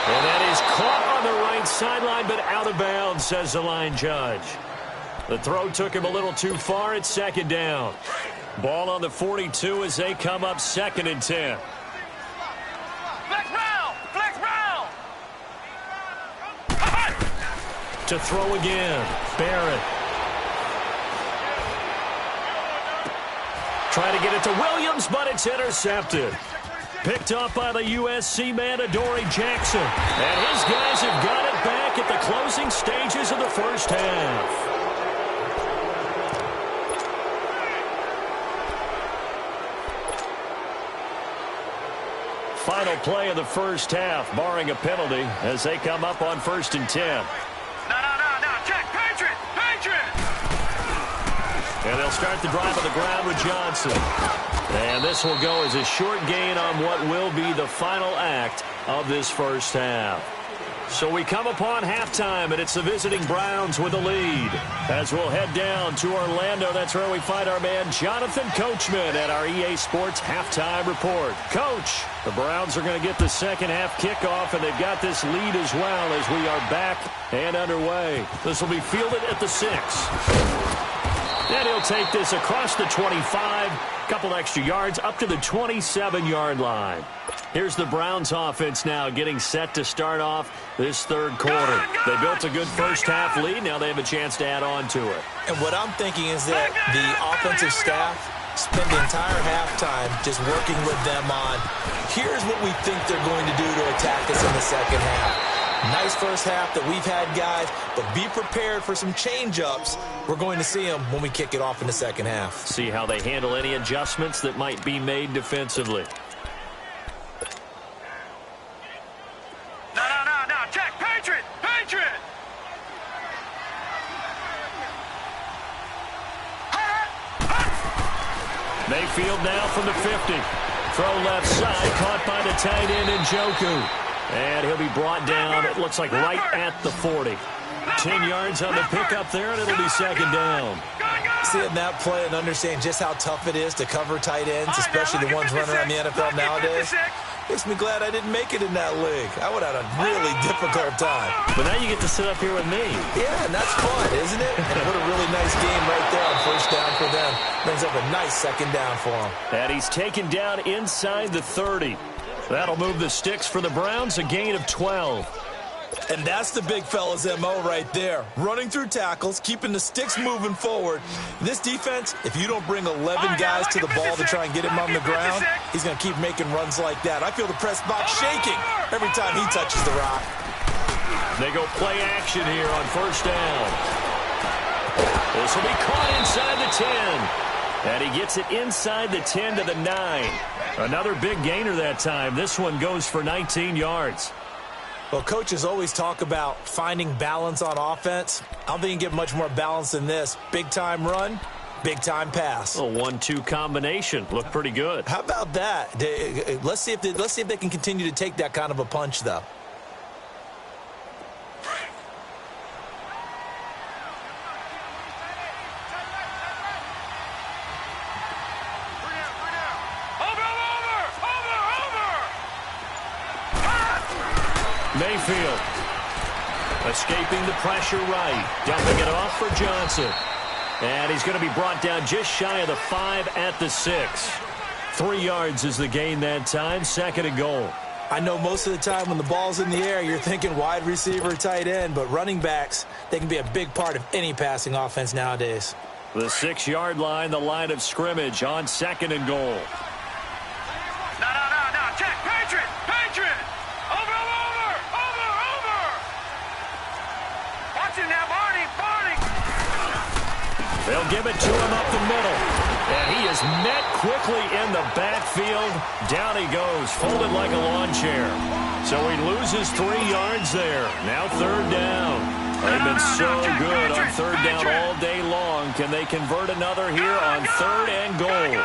A: And that is caught on the right sideline, but out of bounds, says the line judge. The throw took him a little too far. It's 2nd down. Ball on the 42 as they come up 2nd and 10.
B: Flex round! Flex round!
A: To throw again, Barrett. Trying to get it to Williams, but it's intercepted. Picked up by the USC man, Adoree Jackson. And his guys have got it back at the closing stages of the first half. Final play of the first half, barring a penalty, as they come up on 1st and 10.
B: No. Check. Patriot!
A: And they'll start the drive on the ground with Johnson. And this will go as a short gain on what will be the final act of this first half. So we come upon halftime, and it's the visiting Browns with the lead. As we'll head down to Orlando, that's where we find our man Jonathan Coachman at our EA Sports Halftime Report. Coach, the Browns are going to get the second half kickoff, and they've got this lead as well as we are back and underway. This will be fielded at the 6. And he'll take this across the 25, couple extra yards, up to the 27-yard line. Here's the Browns offense now getting set to start off this third quarter. They built a good first half lead. Now they have a chance to add on to it.
C: And what I'm thinking is that the offensive staff spent the entire halftime just working with them on, here's what we think they're going to do to attack us in the second half. Nice first half that we've had, guys, but be prepared for some change-ups. We're going to see them when we kick it off in the second half.
A: See how they handle any adjustments that might be made defensively.
B: No. Check. Patriot.
A: Mayfield now from the 50. Throw left side, caught by the tight end Njoku. And he'll be brought down, it looks like right at the 40. 10 yards on the pickup there, and it'll be second down.
C: Seeing that play and understand just how tough it is to cover tight ends, especially the ones running around the NFL nowadays, makes me glad I didn't make it in that league. I would have had a really difficult time.
A: But now you get to sit up here with me.
C: Yeah, and that's fun, isn't it? And what a really nice game right there on first down for them. Brings up a nice second down for them.
A: And he's taken down inside the 30. That'll move the sticks for the Browns, a gain of 12.
C: And that's the big fella's MO right there. Running through tackles, keeping the sticks moving forward. This defense, if you don't bring 11 guys to the ball to try and get him on the ground, he's going to keep making runs like that. I feel the press box shaking every time he touches the rock.
A: They go play action here on first down. This will be caught inside the 10. And he gets it inside the 10 to the 9. Another big gainer that time. This one goes for 19 yards.
C: Well, coaches always talk about finding balance on offense. I don't think you can get much more balance than this. Big-time run, big-time pass.
A: A 1-2 combination. Looked pretty good.
C: How about that? Let's see if they can continue to take that kind of a punch, though.
A: Mayfield escaping the pressure right, dumping it off for Johnson. And he's going to be brought down just shy of the 5 at the 6. 3 yards is the gain that time, second and goal.
C: I know most of the time when the ball's in the air, you're thinking wide receiver, tight end, but running backs, they can be a big part of any passing offense nowadays.
A: The 6-yard line, the line of scrimmage on second and goal.
B: No. Check. Patriot.
A: They'll give it to him up the middle. And he is met quickly in the backfield. Down he goes, folded like a lawn chair. So he loses 3 yards there. Now third down. They've been so good on third down all day long. Can they convert another here on third and goal?
B: Hurry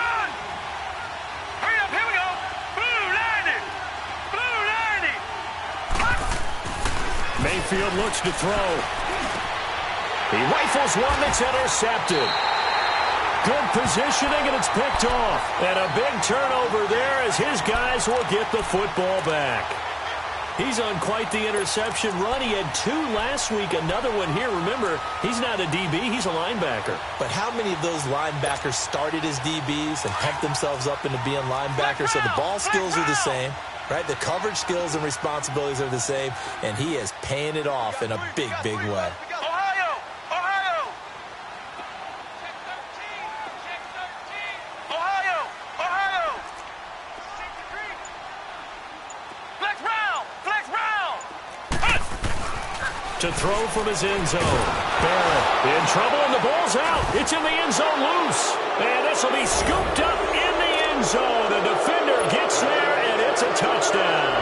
B: up, here we go. Blue 90.
A: Mayfield looks to throw. He rifles one that's intercepted. Good positioning, and it's picked off. And a big turnover there as his guys will get the football back. He's on quite the interception run. He had 2 last week, another one here. Remember, he's not a DB, he's a linebacker.
C: But how many of those linebackers started as DBs and pumped themselves up into being linebackers? So the ball skills are the same, right? The coverage skills and responsibilities are the same, and he is paying it off in a big, big way.
A: To throw from his end zone. Barrett in trouble, and the ball's out. It's in the end zone loose. And this will be scooped up in the end zone. The defender gets there, and it's a touchdown.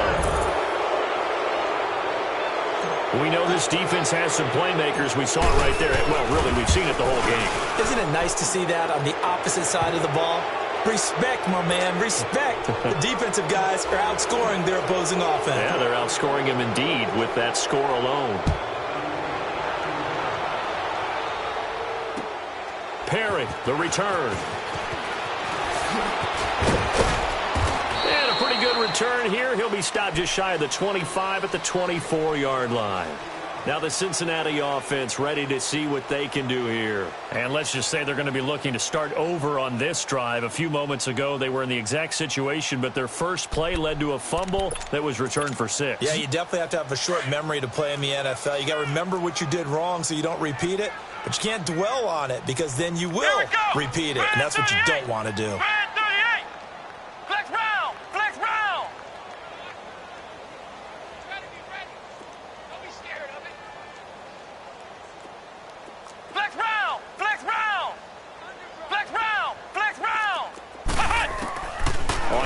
A: We know this defense has some playmakers. We saw it right there. Well, really, we've seen it the whole game.
C: Isn't it nice to see that on the opposite side of the ball? Respect, my man, respect. The defensive guys are outscoring their opposing offense.
A: Yeah, they're outscoring him indeed with that score alone. Perry, the return. And a pretty good return here. He'll be stopped just shy of the 25 at the 24-yard line. Now the Cincinnati offense ready to see what they can do here. And let's just say they're going to be looking to start over on this drive. A few moments ago, they were in the exact situation, but their first play led to a fumble that was returned for 6.
C: Yeah, you definitely have to have a short memory to play in the NFL. You got to remember what you did wrong so you don't repeat it, but you can't dwell on it because then you will repeat it, and that's what you don't want to do.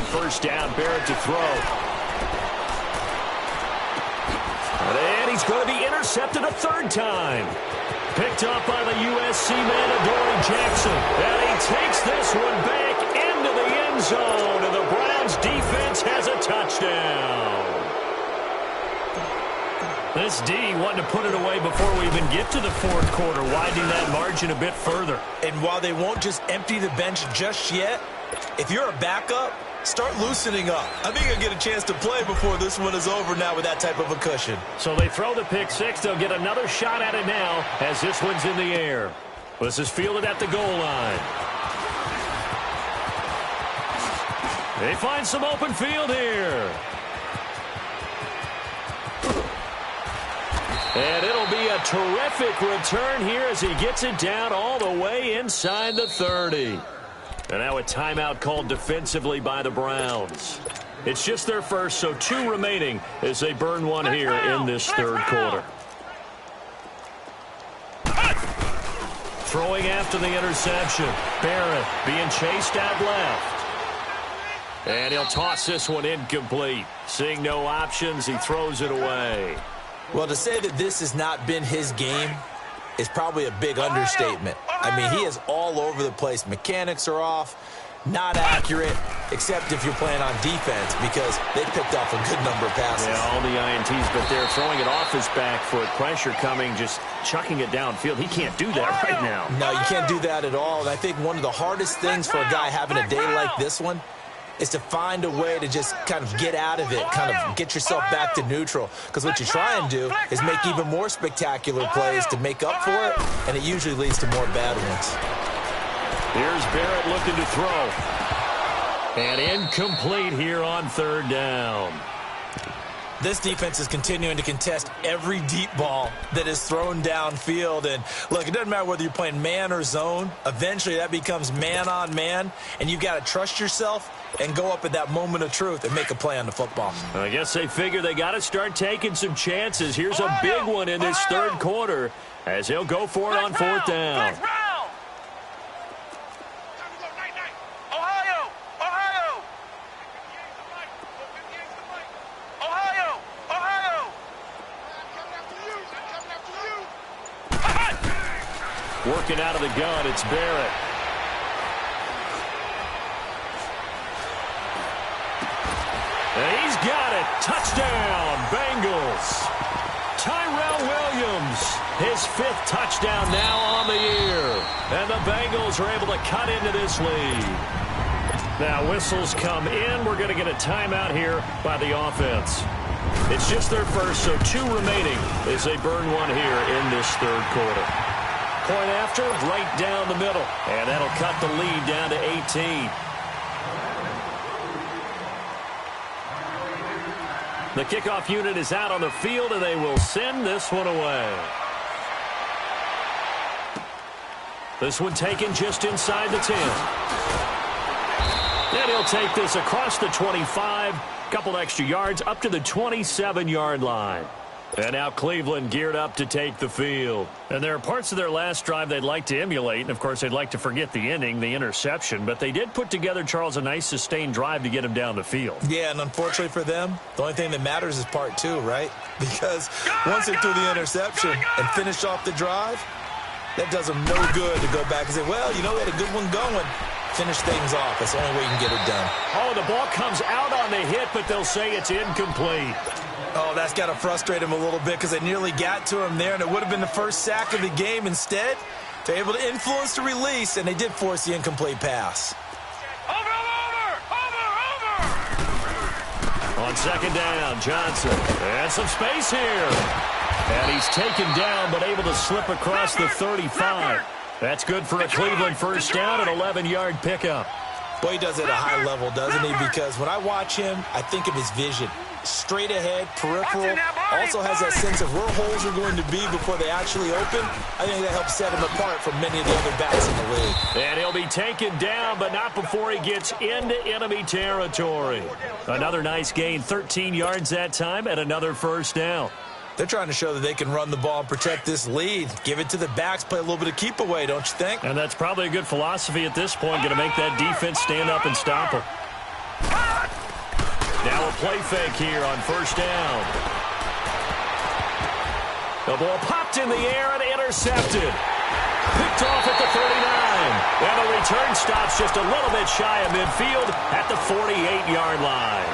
A: First down, Barrett to throw. And he's going to be intercepted a third time. Picked up by the USC man, Adoree Jackson. And he takes this one back into the end zone. And the Browns defense has a touchdown. This D wanting to put it away before we even get to the fourth quarter, widening that margin a bit further.
C: And while they won't just empty the bench just yet, if you're a backup, start loosening up. I think you'll get a chance to play before this one is over now with that type of a cushion. So
A: they throw the pick 6. They'll get another shot at it now as this one's in the air. This is fielded at the goal line. They find some open field here. And it'll be a terrific return here as he gets it down all the way inside the 30. And now a timeout called defensively by the Browns. It's just their first, so 2 remaining as they burn one here in this third quarter. Throwing after the interception. Barrett being chased out left. And he'll toss this one incomplete. Seeing no options, he throws it away.
C: Well, to say that this has not been his game is probably a big understatement. I mean, he is all over the place. Mechanics are off, not accurate, except if you're playing on defense because they picked off a good number of passes.
A: Yeah, all the INTs, but they're throwing it off his back foot. Pressure coming, just chucking it downfield. He can't do that right now.
C: No, you can't do that at all. And I think one of the hardest things for a guy having a day like this one is to find a way to just kind of get out of it, kind of get yourself back to neutral. Because what you try and do is make even more spectacular plays to make up for it, and it usually leads to more bad ones.
A: Here's Barrett looking to throw. And incomplete here on third down.
C: This defense is continuing to contest every deep ball that is thrown downfield. And, look, it doesn't matter whether you're playing man or zone. Eventually that becomes man-on-man, and you've got to trust yourself and go up at that moment of truth and make a play on the football.
A: I guess they figure they got to start taking some chances. Here's a big one in this third quarter as he'll go for it on fourth down. Working out of the gun, it's Barrett. And he's got it. Touchdown, Bengals. Tyrell Williams, his 5th touchdown now on the year. And the Bengals are able to cut into this lead. Now whistles come in. We're going to get a timeout here by the offense. It's just their first, so 2 remaining as they burn one here in this third quarter. Point after, right down the middle. And that'll cut the lead down to 18. The kickoff unit is out on the field, and they will send this one away. This one taken just inside the 10. And he'll take this across the 25. Couple extra yards up to the 27-yard line. And now Cleveland geared up to take the field. And there are parts of their last drive they'd like to emulate. And, of course, they'd like to forget the ending, the interception. But they did put together, Charles, a nice sustained drive to get him down the field.
C: Yeah, and unfortunately for them, the only thing that matters is part 2, right? Because once they threw the interception and finished off the drive, that does them no good to go back and say, well, you know, we had a good one going. finish things off. That's the only way you can get it done.
A: Oh, the ball comes out on the hit, but they'll say it's incomplete.
C: Oh, that's got to frustrate him a little bit because they nearly got to him there, and it would have been the first sack of the game. Instead, they're able to influence the release, and they did force the incomplete pass.
B: Over!
A: On second down, Johnson. And some space here. And he's taken down, but able to slip across the 35. That's good for a Cleveland first down, an 11-yard pickup.
C: Boy, he does it at a high level, doesn't he? Because when I watch him, I think of his vision. Straight ahead, peripheral, also has that sense of where holes are going to be before they actually open. I think that helps set him apart from many of the other backs in the league.
A: And he'll be taken down, but not before he gets into enemy territory. Another nice gain, 13 yards that time, and another first down.
C: They're trying to show that they can run the ball and protect this lead. Give it to the backs, play a little bit of keep away, don't you think?
A: And that's probably a good philosophy at this point, going to make that defense stand up and stop them. Now a play fake here on first down. The ball popped in the air and intercepted. Picked off at the 39. And the return stops just a little bit shy of midfield at the 48-yard line.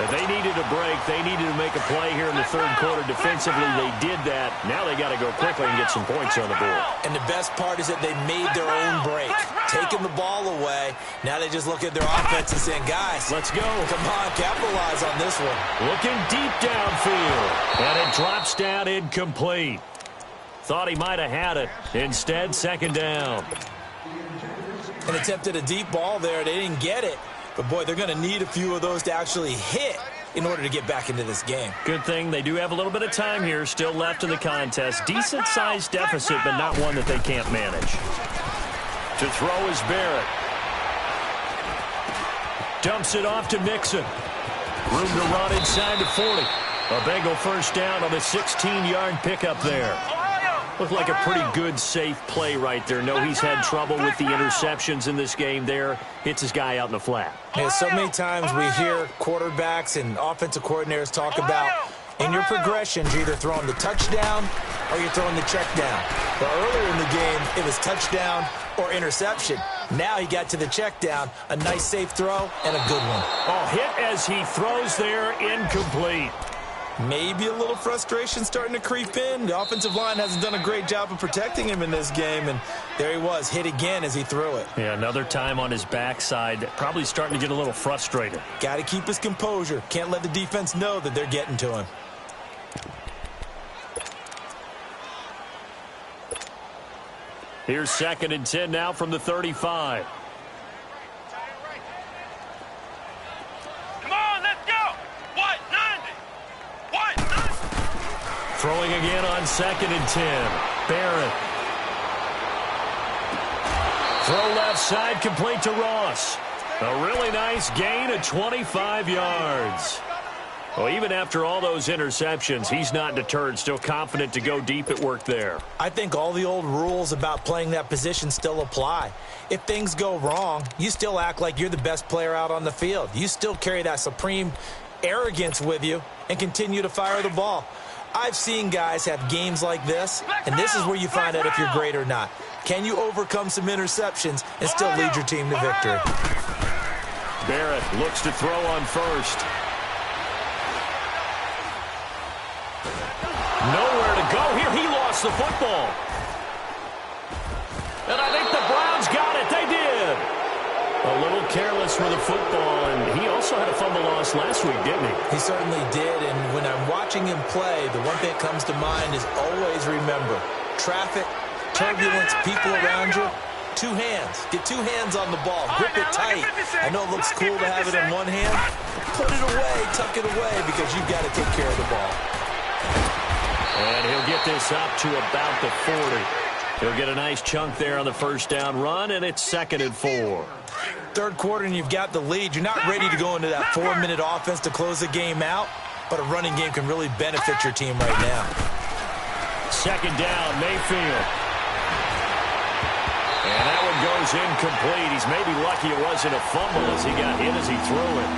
A: They needed a break. They needed to make a play here in the third quarter. Defensively, they did that. Now they got to go quickly and get some points on the board.
C: And the best part is that they made their own break. Taking the ball away. Now they just look at their offense and saying, guys,
A: let's go.
C: Come on, capitalize on this one.
A: Looking deep downfield. And it drops down incomplete. Thought he might have had it. Instead, second down.
C: And attempted a deep ball there. They didn't get it. But, boy, they're going to need a few of those to actually hit in order to get back into this game.
A: Good thing they do have a little bit of time here still left in the contest. Decent-sized deficit, but not one that they can't manage. To throw is Barrett. Dumps it off to Mixon. Room to run inside the 40. A Bengal first down on the 16-yard pickup there. Looked like a pretty good, safe play right there. No, he's had trouble with the interceptions in this game there. Hits his guy out in the flat.
C: Yeah, so many times we hear quarterbacks and offensive coordinators talk about in your progressions, you're either throwing the touchdown or you're throwing the check down. But earlier in the game, it was touchdown or interception. Now he got to the check down, a nice safe throw and a good one.
A: Oh, hit as he throws there, incomplete.
C: Maybe a little frustration starting to creep in. The offensive line hasn't done a great job of protecting him in this game, and there he was, hit again as he threw it.
A: Yeah, another time on his backside, probably starting to get a little frustrated.
C: Got to keep his composure. Can't let the defense know that they're getting to him.
A: Here's 2nd and 10 now from the 35. Throwing again on 2nd and 10. Barrett. Throw left side, complete to Ross. A really nice gain of 25 yards. Well, even after all those interceptions, he's not deterred, still confident to go deep at work there.
C: I think all the old rules about playing that position still apply. If things go wrong, you still act like you're the best player out on the field. You still carry that supreme arrogance with you and continue to fire the ball. I've seen guys have games like this, and this is where you find out if you're great or not. Can you overcome some interceptions and still lead your team to victory?
A: Barrett looks to throw on first. Nowhere to go here. He lost the football. And I think the Browns got it. They did. A little careless with the football, and he also had a fumble loss last week, didn't he?
C: He certainly did, and when I'm watching him play, the one thing that comes to mind is always remember, traffic, turbulence, people around you, two hands. Get two hands on the ball. Grip it tight. I know it looks cool to have it in one hand. Put it away, tuck it away, because you've got to take care of the ball.
A: And he'll get this up to about the 40. He'll get a nice chunk there on the first down run, and it's 2nd and 4.
C: Third quarter and you've got the lead. You're not ready to go into that 4-minute offense to close the game out, but a running game can really benefit your team right now.
A: 2nd down, Mayfield. And that one goes incomplete. He's maybe lucky it wasn't a fumble as he got hit as he threw it.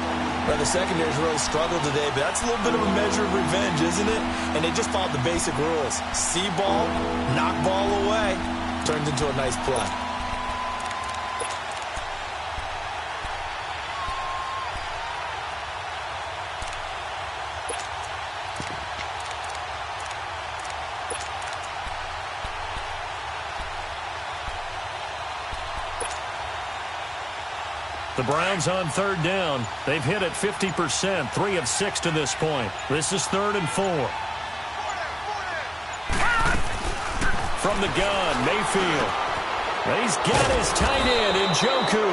C: Well, the secondary's really struggled today, but that's a little bit of a measure of revenge, isn't it? And they just followed the basic rules. See ball, knock ball away. Turns into a nice play.
A: The Browns on third down. They've hit it 50%, 3 of 6 to this point. This is 3rd and 4. From the gun, Mayfield. He's got his tight end, Njoku.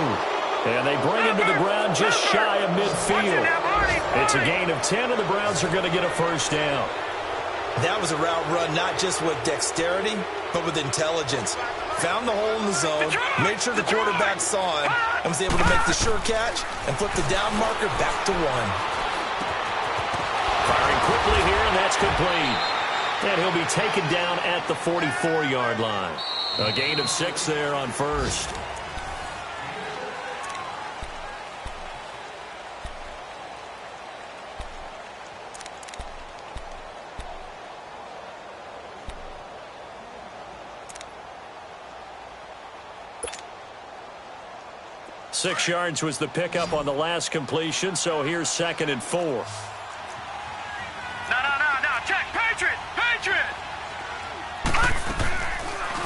A: And they bring him to the ground just shy of midfield. It's a gain of 10, and the Browns are going to get a first down.
C: That was a route run not just with dexterity, but with intelligence. Found the hole in the zone, made sure the quarterback saw him, and was able to make the sure catch and flip the down marker back to 1.
A: Firing quickly here, and that's complete. And he'll be taken down at the 44-yard line. A gain of 6 there on first. Six yards was the pickup on the last completion, so here's 2nd and 4.
B: No. Check. Patriot.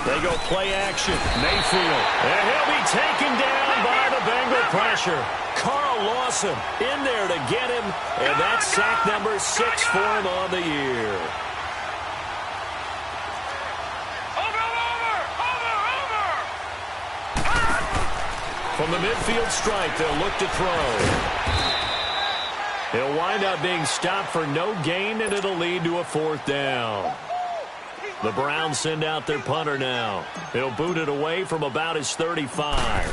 A: They go play action. Mayfield. And he'll be taken down by the Bengal pressure. Carl Lawson in there to get him, and that's sack number 6 for him on the year. From the midfield stripe, they'll look to throw. He'll wind up being stopped for no gain, and it'll lead to a 4th down. The Browns send out their punter now. He'll boot it away from about his 35.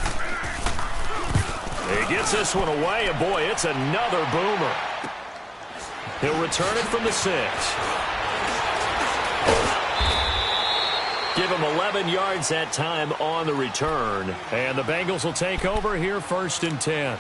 A: He gets this one away, and boy, it's another boomer. He'll return it from the 6. Give him 11 yards that time on the return. And the Bengals will take over here 1st and 10.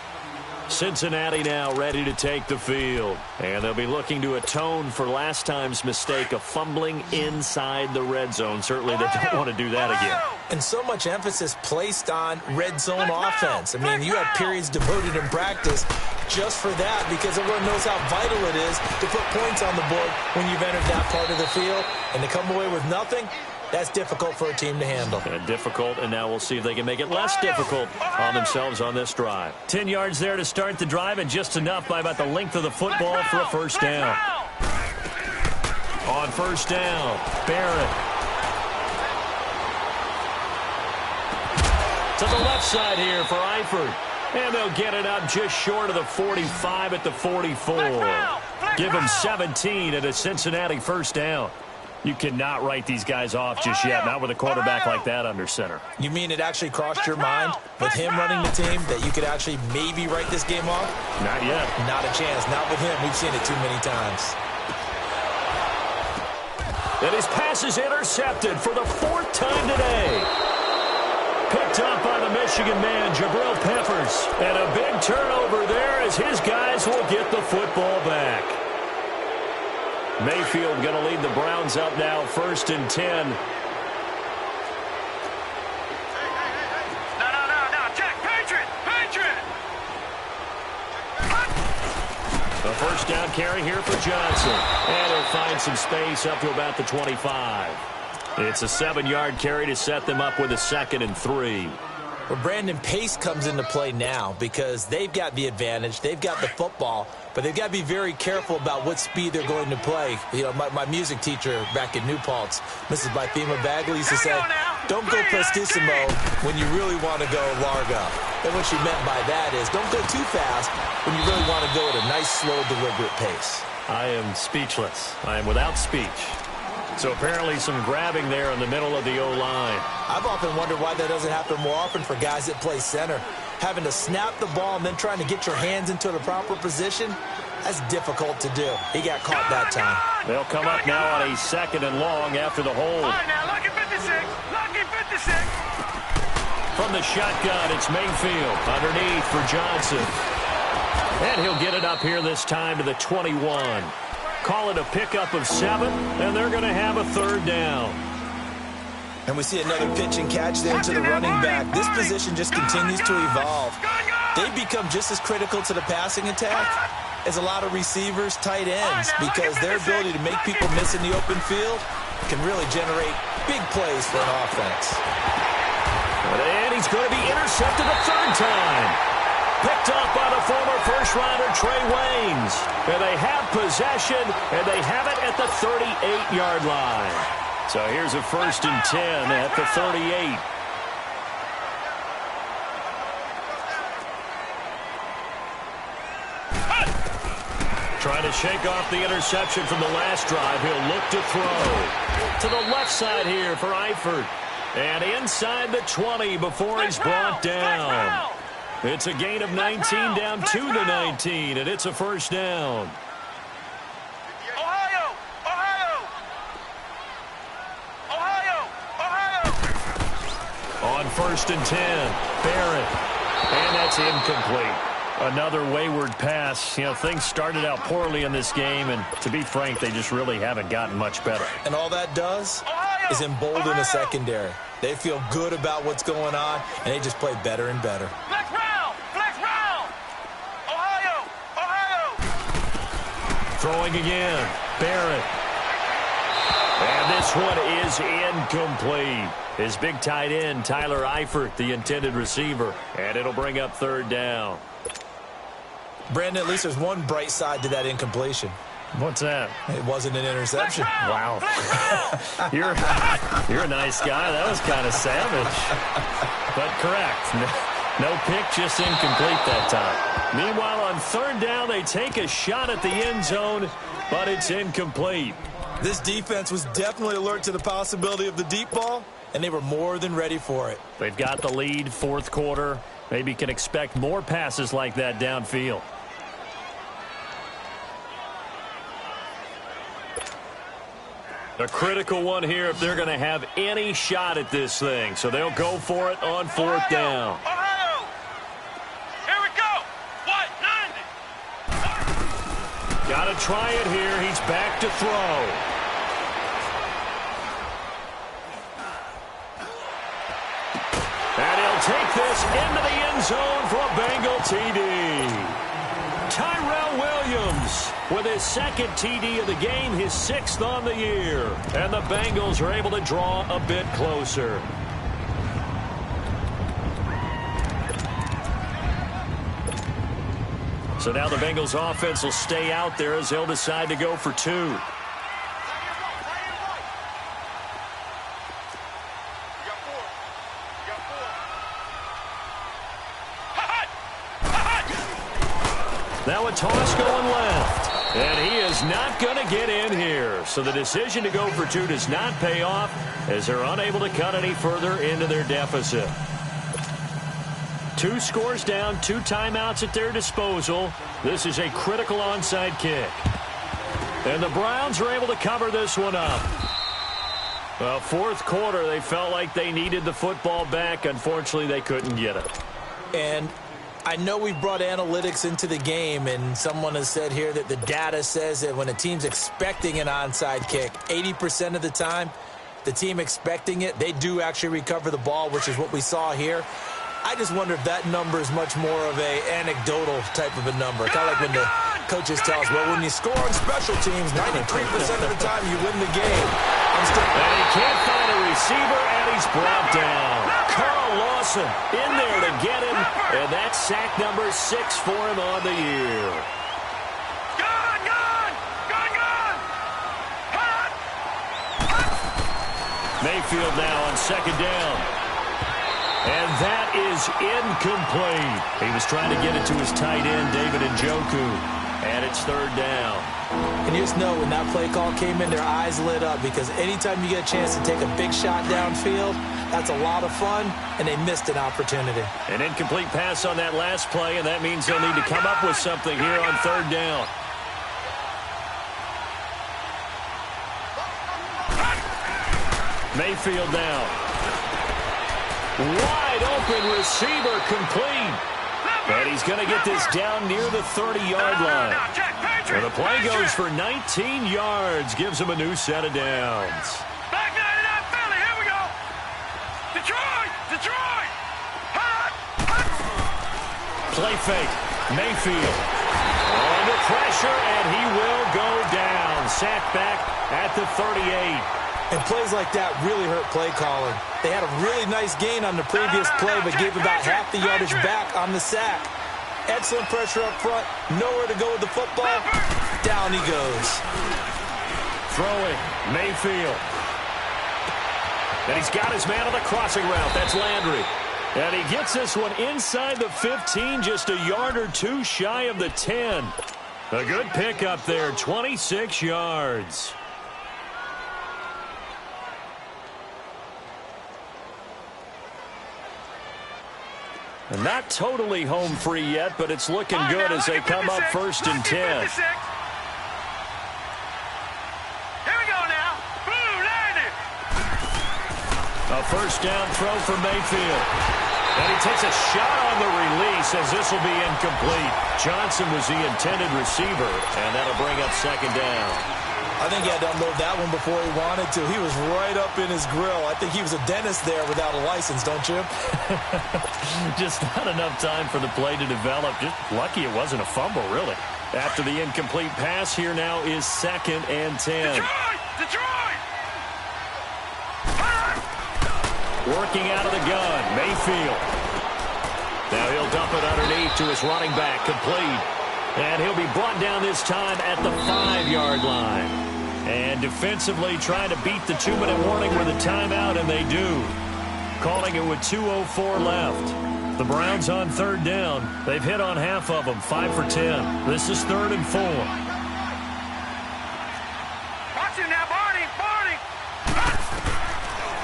A: Cincinnati now ready to take the field. And they'll be looking to atone for last time's mistake of fumbling inside the red zone. Certainly they don't want to do that again.
C: And so much emphasis placed on red zone offense. I mean, you have periods devoted in practice just for that because everyone knows how vital it is to put points on the board when you've entered that part of the field. And to come away with nothing, that's difficult for a team to handle.
A: Difficult, and now we'll see if they can make it less difficult on themselves on this drive. 10 yards there to start the drive, and just enough by about the length of the football for a first down. On first down, Barrett. To the left side here for Eifert. And they'll get it up just short of the 45 at the 44. Give them 17 at a Cincinnati first down. You cannot write these guys off just yet, not with a quarterback like that under center.
C: You mean it actually crossed your mind with him running the team that you could actually maybe write this game off?
A: Not yet.
C: Not a chance. Not with him. We've seen it too many times.
A: And his pass is intercepted for the 4th time today. Picked up by the Michigan man, Jabril Peppers. And a big turnover there as his guys will get the football back. Mayfield going to lead the Browns up now, 1st and 10.
B: No. Check. Patriot.
A: A first down carry here for Johnson. And he'll find some space up to about the 25. It's a 7-yard carry to set them up with a 2nd and 3.
C: Well, Brandon, pace comes into play now because they've got the advantage. They've got the football, but they've got to be very careful about what speed they're going to play. You know, my music teacher back in New Paltz, Mrs. Bythema Bagley, used to say, don't go prestissimo when you really want to go largo. And what she meant by that is don't go too fast when you really want to go at a nice, slow, deliberate pace.
A: I am speechless. I am without speech. So apparently some grabbing there in the middle of the O-line.
C: I've often wondered why that doesn't happen more often for guys that play center. Having to snap the ball and then trying to get your hands into the proper position, that's difficult to do. He got caught that time.
A: They'll come up now on a 2nd and long after the hold.
B: All right, now, lucky 56. Lucky 56.
A: From the shotgun, it's Mayfield underneath for Johnson. And he'll get it up here this time to the 21. Call it a pickup of 7, and they're going to have a 3rd down.
C: And we see another pitch and catch there to the running back. This position just continues to evolve. They've become just as critical to the passing attack as a lot of receivers, tight ends, because their ability to make people miss in the open field can really generate big plays for an offense.
A: And he's going to be intercepted a 3rd time. picked off by the former first-rounder Trey Waynes. And they have possession, and they have it at the 38-yard line. So here's a 1st and 10 at the 38. Trying to shake off the interception from the last drive. He'll look to throw. To the left side here for Eifert. And inside the 20 before he's brought down. It's a gain of 19 down to the 19, and it's a 1st down.
B: Ohio! Ohio! Ohio! Ohio!
A: On 1st and 10, Barrett. And that's incomplete. Another wayward pass. You know, things started out poorly in this game, and to be frank, they just really haven't gotten much better.
C: And all that does is embolden the secondary. They feel good about what's going on, and they just play better and better.
B: Flex round! Flex round! Ohio! Ohio!
A: Throwing again. Barrett. And this one is incomplete. His big tight end, Tyler Eifert, the intended receiver. And it'll bring up 3rd down.
C: Brandon, at least there's one bright side to that incompletion.
A: What's that?
C: It wasn't an interception.
A: Wow. You're a nice guy. That was kind of savage. But correct. No pick, just incomplete that time. Meanwhile, on 3rd down, they take a shot at the end zone, but it's incomplete.
C: This defense was definitely alert to the possibility of the deep ball, and they were more than ready for it.
A: They've got the lead, 4th quarter. Maybe can expect more passes like that downfield. A critical one here if they're going to have any shot at this thing. So they'll go for it on 4th down.
B: Ohio! Here we go! What? 90!
A: Got to try it here. He's back to throw. And he'll take this into the end zone for a Bengal TD. Tyrell Williams with his 2nd TD of the game, his 6th on the year. And the Bengals are able to draw a bit closer. So now the Bengals offense will stay out there as they'll decide to go for 2. Now a toss going left. And he is not going to get in here. So the decision to go for 2 does not pay off as they're unable to cut any further into their deficit. 2 scores down, 2 timeouts at their disposal. This is a critical onside kick. And the Browns are able to cover this one up. Well, 4th quarter, they felt like they needed the football back. Unfortunately, they couldn't get it.
C: And I know we've brought analytics into the game, and someone has said here that the data says that when a team's expecting an onside kick, 80% of the time, the team expecting it, they do actually recover the ball, which is what we saw here. I just wonder if that number is much more of a anecdotal type of a number. Kind of like when the coaches tell us, well, when you score on special teams, 93% of the time you win the game.
A: And he can't find a receiver, and he's brought down. Carl Lawson in there to get him, and that's sack number 6 for him on the year.
B: Gun! Gun! Gun! Gun! Hot!
A: Mayfield now on 2nd down. And that is incomplete. He was trying to get it to his tight end, David Njoku. And it's 3rd down.
C: And you just know when that play call came in, their eyes lit up, because anytime you get a chance to take a big shot downfield, that's a lot of fun, and they missed an opportunity.
A: An incomplete pass on that last play, and that means they'll need to come up with something here on 3rd down. Mayfield now. Wide open receiver complete. And he's going to get this down near the 30-yard line. And the play goes for 19 yards. Gives him a new set of downs.
B: Back 99 Philly, here we go. Detroit! Detroit! Hot! Hot!
A: Play fake. Mayfield. Under pressure, and he will go down. Sacked back at the 38.
C: And plays like that really hurt play calling. They had a really nice gain on the previous play, but gave about half the yardage back on the sack. Excellent pressure up front. Nowhere to go with the football. Down he goes.
A: Throwing, Mayfield. And he's got his man on the crossing route. That's Landry. And he gets this one inside the 15, just a yard or two shy of the 10. A good pickup there, 26 yards. And not totally home free yet, but it's looking good as they come up 1st and 10.
B: Here we go now. Boom, landed.
A: A first down throw for Mayfield. And he takes a shot on the release as this will be incomplete. Johnson was the intended receiver, and that'll bring up 2nd down.
C: I think he had to unload that one before he wanted to. He was right up in his grill. I think he was a dentist there without a license, don't you?
A: Just not enough time for the play to develop. Just lucky it wasn't a fumble, really. After the incomplete pass, here now is 2nd and 10.
B: Detroit!
A: Working out of the gun, Mayfield. Now he'll dump it underneath to his running back, complete. And he'll be brought down this time at the 5-yard line. And defensively trying to beat the 2-minute warning with a timeout, and they do. Calling it with 2:04 left. The Browns on 3rd down. They've hit on half of them, 5 for 10. This is 3rd and 4.
B: Watch it now, Barney.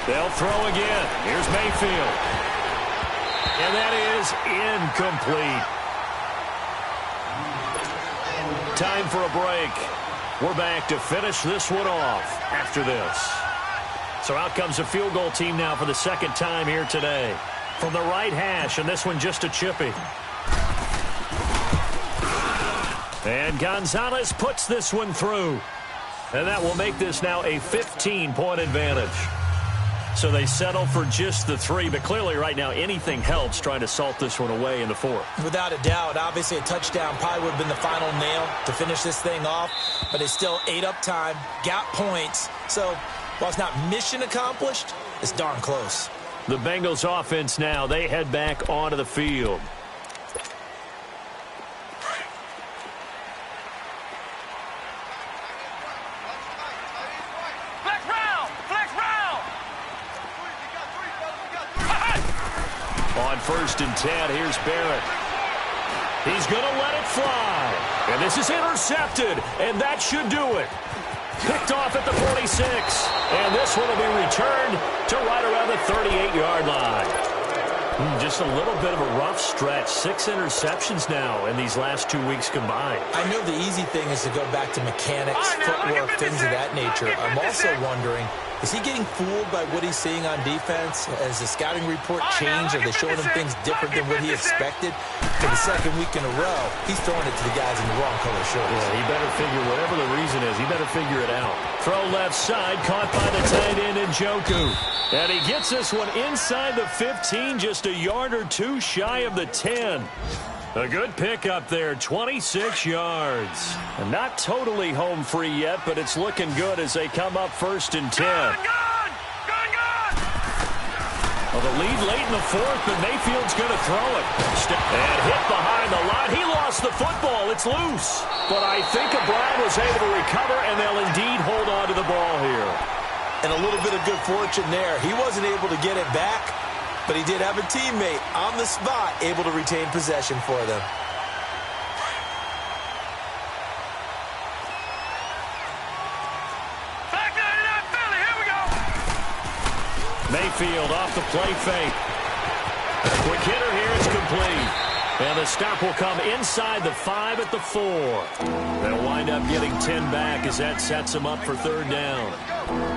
A: They'll throw again. Here's Mayfield. And that is incomplete. Time for a break. We're back to finish this one off after this. So out comes the field goal team now for the 2nd time here today. From the right hash, and this one just a chippy. And Gonzalez puts this one through. And that will make this now a 15-point advantage. So they settle for just the 3, but clearly right now anything helps trying to salt this one away in the 4th.
C: Without a doubt, obviously a touchdown probably would have been the final nail to finish this thing off, but they still ate up time, got points. So while it's not mission accomplished, it's darn close.
A: The Bengals offense now, they head back onto the field. On 1st and 10, here's Barrett. He's going to let it fly. And this is intercepted, and that should do it. Picked off at the 46. And this one will be returned to right around the 38-yard line. Just a little bit of a rough stretch. 6 interceptions now in these last 2 weeks combined.
C: I know the easy thing is to go back to mechanics, footwork, things of that nature. I'm also wondering, is he getting fooled by what he's seeing on defense? Has the scouting report changed? Are they showing him things different than what he expected? For the 2nd week in a row, he's throwing it to the guys in the wrong color shirts.
A: Yeah, he better figure, whatever the reason is, he better figure it out. Throw left side, caught by the tight end Njoku. And he gets this one inside the 15, just a yard or two shy of the 10. A good pickup there, 26 yards. And not totally home free yet, but it's looking good as they come up 1st and 10. Well, the lead late in the 4th, but Mayfield's going to throw it. And hit behind the line. He lost the football. It's loose. But I think Brown was able to recover, and they'll indeed hold on to the ball here.
C: And a little bit of good fortune there. He wasn't able to get it back, but he did have a teammate on the spot able to retain possession for them.
A: Mayfield off the play fake. Quick hitter here, it's complete. And the stop will come inside the 5 at the 4. They'll wind up getting 10 back as that sets them up for 3rd down.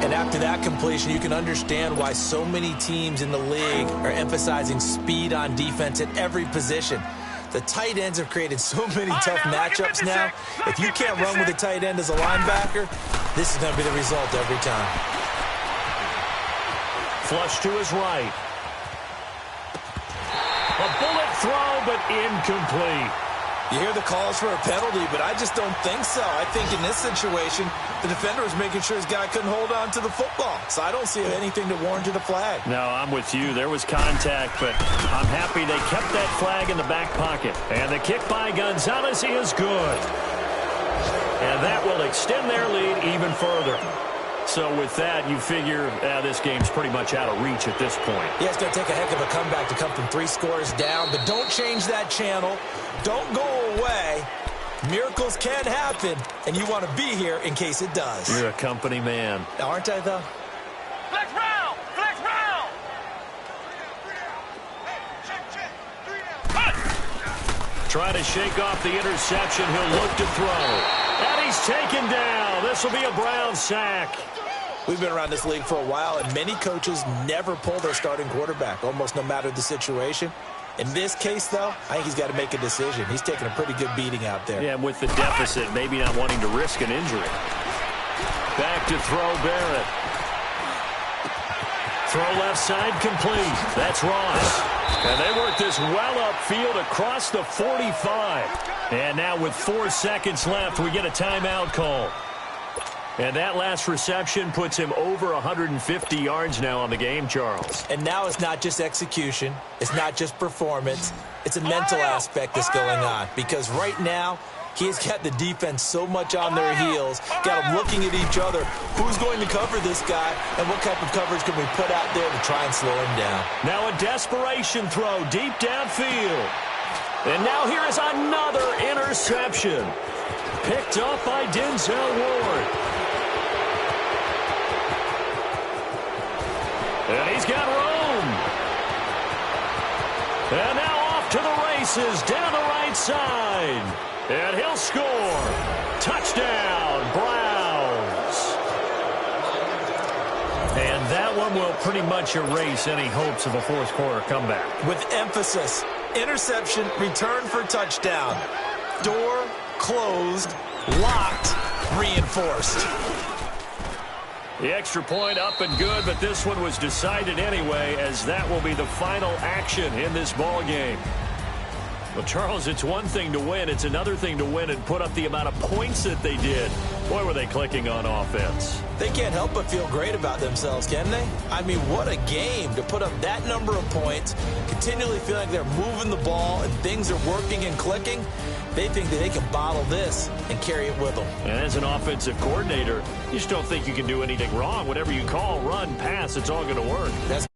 C: And after that completion, you can understand why so many teams in the league are emphasizing speed on defense at every position. The tight ends have created so many tough matchups now. If you can't run with a tight end as a linebacker, this is going to be the result every time.
A: Flush to his right. A bullet throw, but incomplete.
C: You hear the calls for a penalty, but I just don't think so. I think in this situation, the defender was making sure his guy couldn't hold on to the football. So I don't see anything to warrant a flag.
A: No, I'm with you. There was contact, but I'm happy they kept that flag in the back pocket. And the kick by Gonzalez is good. And that will extend their lead even further. So with that, you figure this game's pretty much out of reach at this point.
C: Yeah, it's going to take a heck of a comeback to come from 3 scores down, but don't change that channel. Don't go away. Miracles can happen, and you want to be here in case it does.
A: You're a company man.
C: Aren't I, though?
B: Flex round! Flex round!
A: Trying to shake off the interception. He'll look to throw. And he's taken down. This will be a Brown sack.
C: We've been around this league for a while, and many coaches never pull their starting quarterback, almost no matter the situation. In this case, though, I think he's got to make a decision. He's taking a pretty good beating out there.
A: Yeah, and with the deficit, maybe not wanting to risk an injury. Back to throw Barrett. Throw left side complete. That's Ross. And they work this well upfield across the 45. And now with 4 seconds left, we get a timeout call. And that last reception puts him over 150 yards now on the game, Charles.
C: And now it's not just execution. It's not just performance. It's a mental aspect that's going on. Because right now, he's got the defense so much on their heels, got them looking at each other. Who's going to cover this guy, and what type of coverage can we put out there to try and slow him down?
A: Now a desperation throw deep downfield. And now here is another interception. Picked up by Denzel Ward. And he's got room. And now off to the races down the right side. And he'll score. Touchdown, Browns. And that one will pretty much erase any hopes of a fourth quarter comeback.
C: With emphasis, interception, return for touchdown. Door closed, locked, reinforced.
A: The extra point up and good, but this one was decided anyway, as that will be the final action in this ball game. Well, Charles, it's one thing to win. It's another thing to win and put up the amount of points that they did. Boy, were they clicking on offense.
C: They can't help but feel great about themselves, can they? I mean, what a game to put up that number of points, continually feeling like they're moving the ball and things are working and clicking. They think that they can bottle this and carry it with them.
A: And as an offensive coordinator, you just don't think you can do anything wrong. Whatever you call, run, pass, it's all going to work.
C: That's